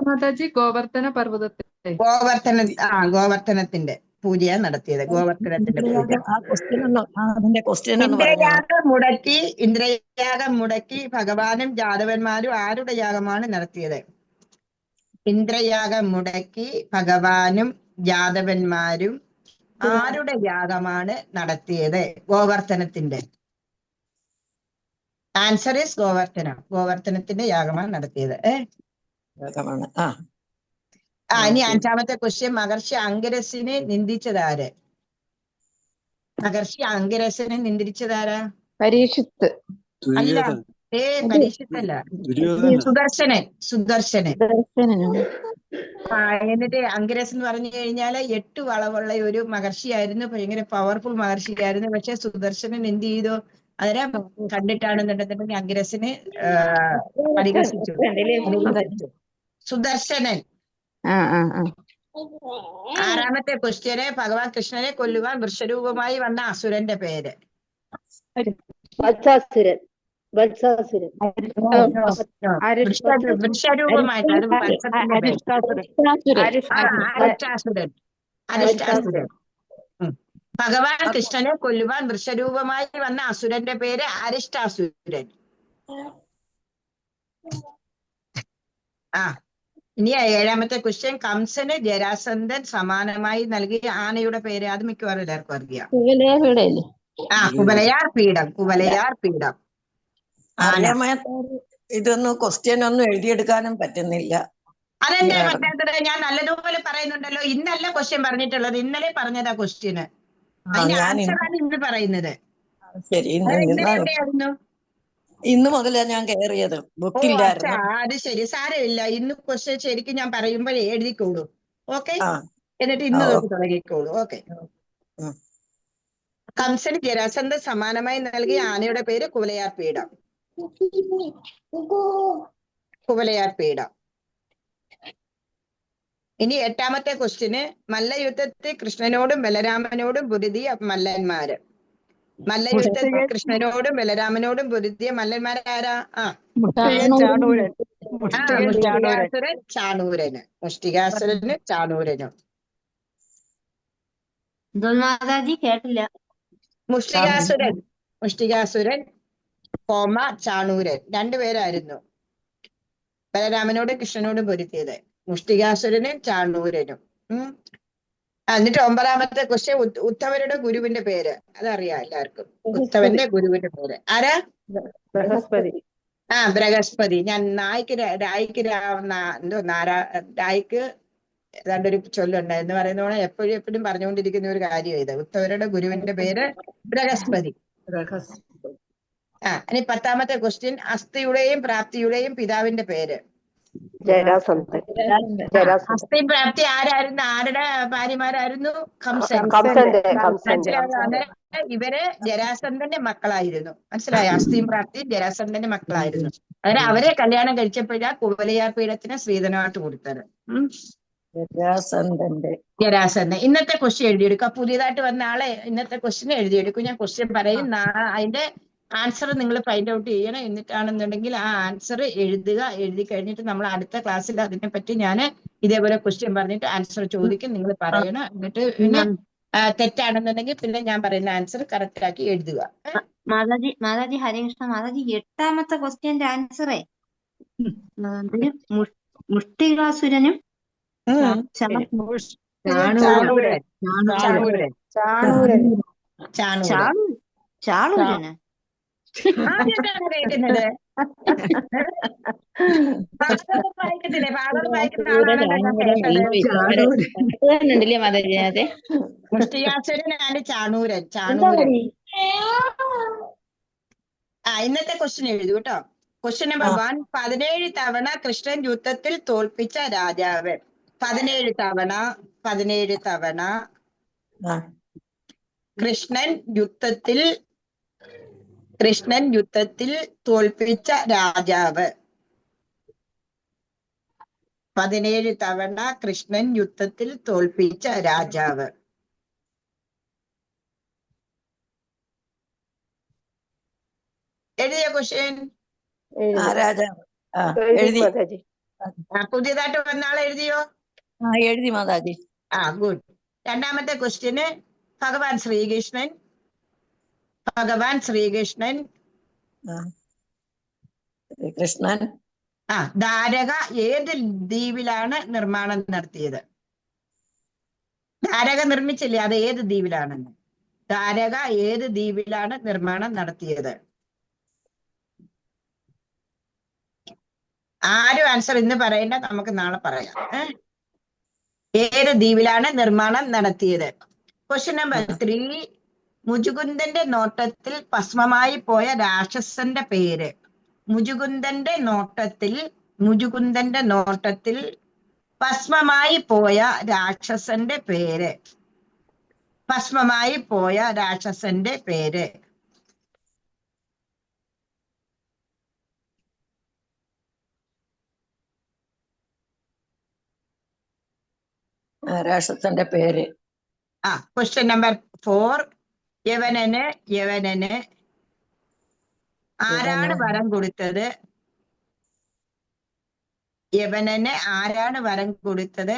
മാതാജി ഗോവർദ്ധന പർവ്വതത്തെ. ഗോവർദ്ധനത്തിന്റെ പൂജയാ നടത്തിയത്. ഗോവർദ്ധനത്തിന്റെ പൂജ. ഇന്ദ്രയാഗം മുടക്കി ഭഗവാനും യാദവന്മാരും ആരുടെ യാഗമാണ് നടത്തിയത്? ഇന്ദ്രയാഗം മുടക്കി ഭഗവാനും യാദവന്മാരും ആരുടെ യാഗമാണ് നടത്തിയത്? ഗോവർദ്ധനത്തിന്റെ. ആൻസർ ഈസ് ഗോവർദ്ധനത്തിന്റെ യാഗമാണ് നടത്തിയത്. ഇനി അഞ്ചാമത്തെ ക്വസ്റ്റ്യൻ, മഹർഷി അംഗരസിനെ നിന്ദിച്ചതാര്? മഹർഷി അംഗരസനെ നിന്ദിച്ചതാരാ? പരീക്ഷിത്ത്. അല്ല, പരീക്ഷിത്തല്ല, സുദർശനൻ. എന്നിട്ട് അംഗരസ് എന്ന് പറഞ്ഞു കഴിഞ്ഞാല് 8 വളവുള്ള ഒരു മഹർഷിയായിരുന്നു, ഭയങ്കര പവർഫുൾ മഹർഷിയായിരുന്നു. പക്ഷെ സുദർശനൻ എന്ത് ചെയ്തു? അതിനെ കണ്ടിട്ടാണെന്നുണ്ടെന്നുണ്ടെങ്കിൽ അംഗരസിനെ പരിഹസിച്ചു. സുദർശനൻ. ആറാമത്തെ ക്വസ്റ്റ്യന്, ഭഗവാൻ കൃഷ്ണനെ കൊല്ലുവാൻ വൃഷരൂപമായി വന്ന അസുരന്റെ പേര്? വൃഷരൂപമായിട്ട്, അത് അരിഷ്ടാസുരൻ. ഭഗവാൻ കൃഷ്ണനെ കൊല്ലുവാൻ വൃഷരൂപമായി വന്ന അസുരന്റെ പേര് അരിഷ്ടാസുരൻ. ഇനി ഏഴാമത്തെ ക്വസ്റ്റ്യൻ, കംസന് ജരാസന്ധൻ സമാനമായി നൽകിയ ആനയുടെ പേര്? അത് മിക്കവാറും എല്ലാവർക്കും അറിയാം. കുവലയാർ പീഠം. ഇതൊന്നും ക്വസ്റ്റ്യൻ ഒന്നും എഴുതിയെടുക്കാനും പറ്റുന്നില്ല. അതെന്താ പറ്റാത്തത്? ഞാൻ നല്ലതുപോലെ പറയുന്നുണ്ടല്ലോ. ഇന്നല്ല ക്വസ്റ്റ്യൻ പറഞ്ഞിട്ടുള്ളത്, ഇന്നലെ പറഞ്ഞതാ ക്വസ്റ്റ്യന്. അതിന്റെ ആൻസറാണ് ഇന്ന് പറയുന്നത്. എവിടെയായിരുന്നു? ഇന്ന് മുതലാ ഞാൻ കയറിയത്, ബുക്കില്ലായിരുന്നു. അത് ശരി, സാരമില്ല. ഇന്ന് ക്വസ്റ്റ്യൻ ശരിക്കും ഞാൻ പറയുമ്പോഴേ എഴുതിക്കോളൂ. ഓക്കെ, എന്നിട്ട് ഇന്ന് തൊട്ട് തുടങ്ങിക്കോളൂ. ഓക്കെ. കംസന് ജരാസന്ധ സമാനമായി നൽകിയ ആനയുടെ പേര് കുവലയാർ പീഠം. ഇനി എട്ടാമത്തെ ക്വസ്റ്റ്യന്, മല്ലയുദ്ധത്തിൽ കൃഷ്ണനോടും ബലരാമനോടും പൊരുതിയ മല്ലന്മാര്. മല്ലയുദ്ധത്തിൽ കൃഷ്ണനോടും ബലരാമനോടും പൊരുതിയ മല്ലന്മാരാരാ? മുഷ്ടികാസുരന് ചാണൂരനും. കേട്ടില്ല. മുഷ്ടികാസുരൻ ചാണൂരൻ രണ്ടുപേരായിരുന്നു ബലരാമനോടും കൃഷ്ണനോടും പൊരുത്തിയത്. മുഷ്ടികാസുരനും ചാണൂരനും. എന്നിട്ട് ഒമ്പതാമത്തെ ക്വസ്റ്റ്യൻ, ഉദ്ധവരുടെ ഗുരുവിന്റെ പേര്? അതറിയാം എല്ലാവർക്കും. ഉദ്ധവന്റെ ഗുരുവിന്റെ പേര് ആരാ? ബൃഹസ്പതി. ബൃഹസ്പതി. ഞാൻ രായ്ക്ക് ഏതാണ്ടൊരു ചൊല്ലുണ്ട് എന്ന് പറയുന്ന പോലെ എപ്പോഴും പറഞ്ഞുകൊണ്ടിരിക്കുന്ന ഒരു കാര്യം ഇത്. ഉത്തവരുടെ ഗുരുവിന്റെ പേര് ബൃഹസ്പതി. ഇനി 10ാമത്തെ ക്വസ്റ്റ്യൻ. അസ്ഥിയുടെയും പ്രാപ്തിയുടെയും പിതാവിന്റെ പേര്. ജരാസന്ധൻ. അസ്ഥിയും പ്രാപ്തി ആരായിരുന്നു? ആരുടെ ഭാര്യമാരായിരുന്നു? കംസൻ. മനസ്സിലാകാതെ ഇവര് ജരാസന്ധന്റെ മക്കളായിരുന്നു. മനസ്സിലായോ? അസ്ഥിയും പ്രാപ്തിയും ജരാസന്ധന്റെ മക്കളായിരുന്നു. അവരെ കല്യാണം കഴിച്ചപ്പോഴാ കുവലയാർ പീഠത്തിന് ശ്രീധനമായിട്ട് കൊടുത്തത്. ജരാസന്ധൻ. ഇന്നത്തെ ക്വസ്റ്റ്യൻ എഴുതിയെടുക്കുക. പുതിയതായിട്ട് വന്ന ആളെ ഇന്നത്തെ ക്വസ്റ്റ്യൻ എഴുതിയെടുക്കും. ഞാൻ ക്വസ്റ്റ്യൻ പറയും, അതിന്റെ ആൻസർ നിങ്ങൾ ഫൈൻഡ് ഔട്ട് ചെയ്യണം. എന്നിട്ടാണെന്നുണ്ടെങ്കിൽ ആ ആൻസർ എഴുതുക. എഴുതി കഴിഞ്ഞിട്ട് നമ്മൾ അടുത്ത ക്ലാസ്സിൽ അതിനെപ്പറ്റി ഞാൻ ഇതേപോലെ ക്വസ്റ്റ്യൻ പറഞ്ഞിട്ട് ആൻസർ ചോദിക്കും. നിങ്ങൾ പറയണം. എന്നിട്ട് പിന്നെ തെറ്റാണെന്നുണ്ടെങ്കിൽ പിന്നെ ഞാൻ പറയുന്ന ആൻസർ കറക്റ്റ് ആക്കി എഴുതുക. മാതാജി ഹരികൃഷ്ണ മാതാജി, 8ാമത്തെ ക്വസ്റ്റ്യന്റെ ആൻസറേ മുഷ്ടികാസുരനും ചാണൂരന്. ആദ്യമായിട്ടാണ് കേൾക്കുന്നത്. വായിക്കത്തില്ലേ? വായിക്കുന്ന ആളാണല്ലോ. മുഷ്ടികാസുരനാണ് ചാണൂരൻ. ഇന്നത്തെ ക്വസ്റ്റ്യൻ എഴുതൂ കേട്ടോ. Question number 1. 17 തവണ കൃഷ്ണൻ യുദ്ധത്തിൽ തോൽപ്പിച്ച രാജാവ്. 17 തവണ കൃഷ്ണൻ യുദ്ധത്തിൽ തോൽപ്പിച്ച രാജാവ്. 17 തവണ കൃഷ്ണൻ യുദ്ധത്തിൽ തോൽപ്പിച്ച രാജാവ്. എഴുതിയ ക്വസ്റ്റ്യൻ? പുതിയതായിട്ട് വന്ന ആൾ എഴുതിയോ? എഴുതി മാതാജി. ഗുഡ്. 2ാമത്തെ ക്വസ്റ്റ്യന് ഭഗവാൻ ശ്രീകൃഷ്ണൻ ദ്വാരക ഏത് ദ്വീപിലാണ് നിർമ്മാണം നടത്തിയത്? ദ്വാരക നിർമ്മിച്ചില്ലേ, അത് ഏത് ദ്വീപിലാണെന്ന്? ദ്വാരക ഏത് ദ്വീപിലാണ് നിർമ്മാണം നടത്തിയത്? ആരും ആൻസർ ഇന്ന് പറയണ്ട, നമുക്ക് നാളെ പറയാം. ഏത് ദ്വീപിലാണ് നിർമ്മാണം നടത്തിയത്? Question number 3. മുചുകുന്ദന്റെ നോട്ടത്തിൽ ഭസ്മമായി പോയ രാക്ഷസന്റെ പേര്. മുചുകുന്ദന്റെ നോട്ടത്തിൽ ഭസ്മമായി പോയ രാക്ഷസന്റെ പേര്. രാക്ഷസന്റെ പേര്. Question number 4. യവനന് ആരാണ് വരം കൊടുത്തത്?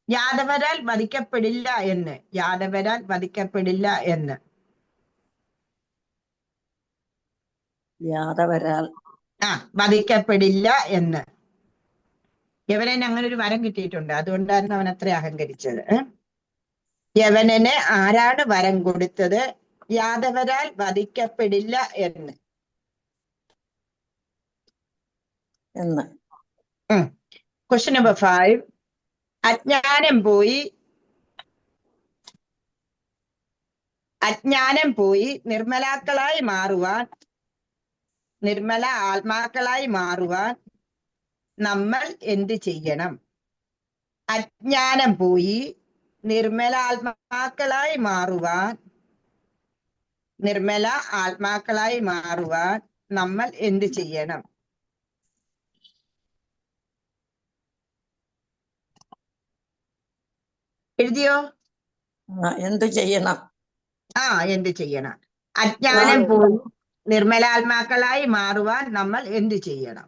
യാദവരാൽ വധിക്കപ്പെടില്ല എന്ന്. വധിക്കപ്പെടില്ല എന്ന് യവനന് അങ്ങനെ ഒരു വരം കിട്ടിയിട്ടുണ്ട്. അതുകൊണ്ടായിരുന്നു അവൻ അത്ര അഹങ്കരിച്ചത്. യവനന് ആരാണ് വരം കൊടുത്തത്? യാദവരാൽ വധിക്കപ്പെടില്ല എന്ന്. Question number 5. അജ്ഞാനം പോയി നിർമ്മല ആത്മാക്കളായി മാറുവാൻ നമ്മൾ എന്ത് ചെയ്യണം? അജ്ഞാനം പോയി നിർമ്മല ആത്മാക്കളായി മാറുവാൻ നമ്മൾ എന്ത് ചെയ്യണം? എഴുതിയോ? എന്ത് ചെയ്യണം? അജ്ഞാനം പോയി നിർമ്മലാത്മാക്കളായി മാറുവാൻ നമ്മൾ എന്ത് ചെയ്യണം?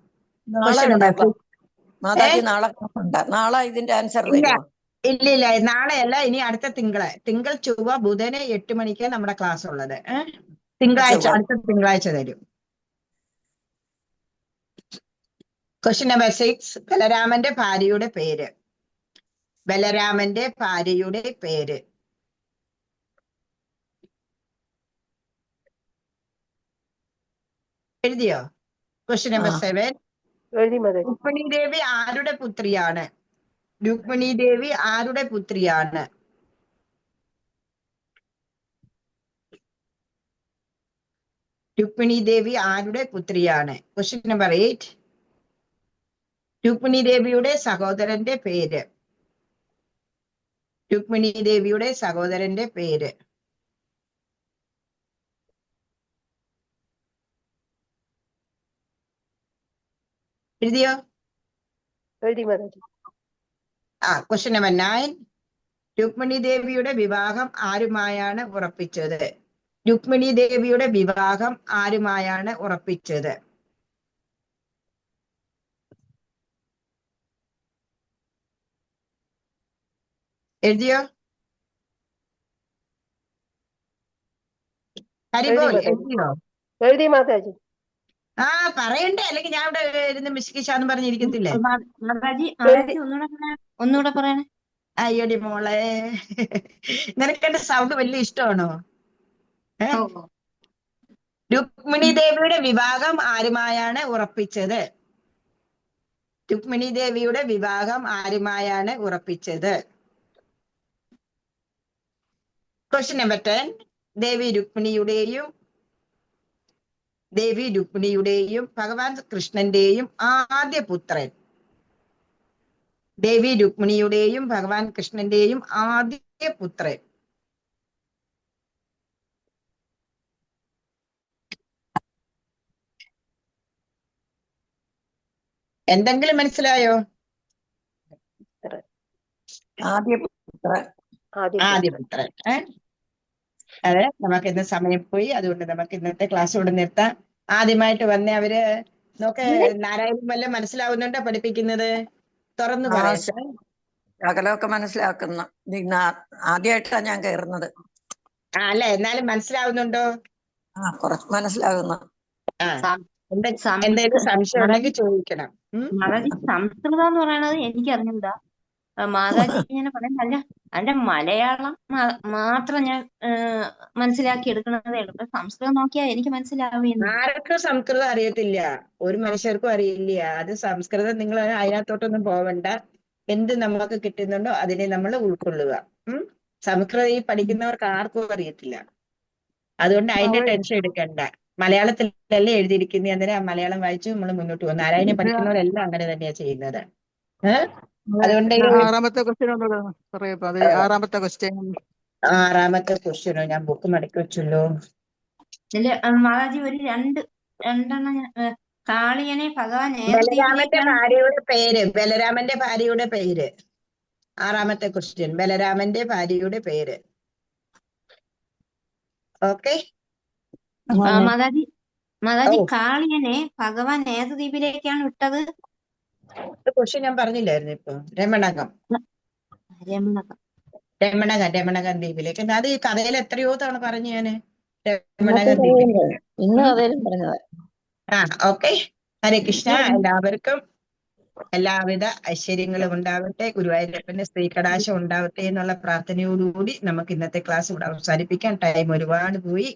നാളെ ഇതിന്റെ ആൻസർ ഇല്ല, നാളെയല്ല, ഇനി അടുത്ത തിങ്കൾ ചൊവ്വ ബുധന് 8 മണിക്ക് നമ്മുടെ ക്ലാസ് ഉള്ളത്. അടുത്ത തിങ്കളാഴ്ച തരും. Question number 6. ബലരാമന്റെ ഭാര്യയുടെ പേര്. എഴുതിയോ? Question number 7. എഴുതി മാതാജി. രുക്മിണി ദേവി ആരുടെ പുത്രിയാണ്? രുക്മിണി ദേവി ആരുടെ പുത്രിയാണ്? രുക്മിണി ദേവി ആരുടെ പുത്രിയാണ്? Question number 8. രുക്മിണി ദേവിയുടെ സഹോദരന്റെ പേര്. രുക്മിണി ദേവിയുടെ സഹോദരന്റെ പേര്. എഴുതിയോ? എഴുതി മാതാജി. Question number 9. രുക്മിണി ദേവിയുടെ വിവാഹം ആരുമായാണ് ഉറപ്പിച്ചത്? രുക്മിണി ദേവിയുടെ വിവാഹം ആരുമായാണ് ഉറപ്പിച്ചത്? എഴുതിയോ? ഹരിബോൾ എഴുതിയോ? എഴുതി മാതാജി. പറയണ്ടേ, അല്ലെങ്കിൽ ഞാൻ ഇവിടെ ഇരുന്ന് മിസ്കിച്ചാന്ന് പറഞ്ഞിരിക്കത്തില്ലേ? മാതാജി ഒന്നുകൂടെ പറയണേ. അയ്യോടി മോളെ, നിനക്കെന്റെ സൗണ്ട് വലിയ ഇഷ്ടമാണോ? രുക്മിണി ദേവിയുടെ വിവാഹം ആരുമായാണ് ഉറപ്പിച്ചത്? രുക്മിണി ദേവിയുടെ വിവാഹം ആരുമായാണ് ഉറപ്പിച്ചത്? Question number 10. ദേവി രുക്മിണിയുടെയും ഭഗവാൻ കൃഷ്ണന്റെയും ആദ്യ പുത്രൻ. ദേവി രുക്മിണിയുടെയും ഭഗവാൻ കൃഷ്ണന്റെയും ആദ്യ പുത്രൻ. എന്തെങ്കിലും മനസ്സിലായോ? ആദ്യപുത്രൻ. അതെ, നമുക്ക് ഇന്ന് സമയം പോയി, അതുകൊണ്ട് നമുക്ക് ഇന്നത്തെ ക്ലാസ് ഇവിടെ നിർത്താം. ആദ്യമായിട്ട് വന്ന അവര് നോക്ക്, നാരായണൻ വല്ല മനസ്സിലാവുന്നുണ്ടോ പഠിപ്പിക്കുന്നത്? തുറന്നു പറയാം. ശകലമൊക്കെ മനസ്സിലാക്കുന്ന. ആദ്യമായിട്ടാണ് ഞാൻ കയറുന്നത്. അല്ലെ, എന്നാലും മനസ്സിലാവുന്നുണ്ടോ? കുറച്ച് മനസ്സിലാകുന്നു. എന്തെങ്കിലും സംശയം ഉണ്ടെങ്കിൽ ചോദിക്കണം. സംസ്കൃതം എന്ന് പറയണത് എനിക്ക് അറിഞ്ഞൂടാ. മാതാജി ഇങ്ങനെ പറയുന്നല്ല, അതിന്റെ മലയാളം മാത്രം ഞാൻ മനസ്സിലാക്കി എടുക്കണതേ ഉള്ളൂ. സംസ്കൃതം നോക്കിയാൽ എനിക്ക് മനസ്സിലാവുന്നു. ആർക്കും സംസ്കൃതം അറിയത്തില്ല, ഒരു മനുഷ്യർക്കും അറിയില്ല. അത് സംസ്കൃതം നിങ്ങൾ അതിനകത്തോട്ടൊന്നും പോവണ്ട. എന്ത് നമുക്ക് കിട്ടുന്നുണ്ടോ അതിനെ നമ്മൾ ഉൾക്കൊള്ളുക. സംസ്കൃതം ഈ പഠിക്കുന്നവർക്ക് ആർക്കും അറിയത്തില്ല, അതുകൊണ്ട് അതിന്റെ ടെൻഷൻ എടുക്കണ്ട. മലയാളത്തിലല്ലേ എഴുതിയിരിക്കുന്നത്, അന്നേരം മലയാളം വായിച്ച് നമ്മൾ മുന്നോട്ട് പോകും. നാരായണനെ പഠിക്കുന്നവരെല്ലാം അങ്ങനെ തന്നെയാ ചെയ്യുന്നത്. അതുകൊണ്ട് ആറാമത്തെ ക്വസ്റ്റ്യനോ ഞാൻ ബുക്ക് മടക്കി വെച്ചല്ലോ. മാതാജി ഒരു രണ്ടെണ്ണം. കാളിയനെ ഭഗവാൻ ബലരാമന്റെ ഭാര്യയുടെ പേര്. ആറാമത്തെ ക്വസ്റ്റ്യൻ, ബലരാമന്റെ ഭാര്യയുടെ പേര്. ഓക്കെ മാതാജി, കാളിയനെ ഭഗവാൻ ഏത് ദ്വീപിലേക്കാണ് വിട്ടത്? ക്വസ്റ്റ്യൻ ഞാൻ പറഞ്ഞില്ലായിരുന്നു ഇപ്പൊ. രമണകം ദ്വീപിലേക്ക്. അത് ഈ കഥയിൽ എത്രയോ തവണ പറഞ്ഞു ഞാന്. രമണകം ദ്വീപിലേക്ക്. ഓക്കെ. ഹരേ കൃഷ്ണ. എല്ലാവർക്കും എല്ലാവിധ ഐശ്വര്യങ്ങളും ഉണ്ടാവട്ടെ, ഗുരുവായൂരപ്പന്റെ ശ്രീകടാശം ഉണ്ടാവട്ടെ എന്നുള്ള പ്രാർത്ഥനയോടുകൂടി നമുക്ക് ഇന്നത്തെ ക്ലാസ് ഇവിടെ അവസാനിപ്പിക്കാം. ടൈം ഒരുപാട് പോയി.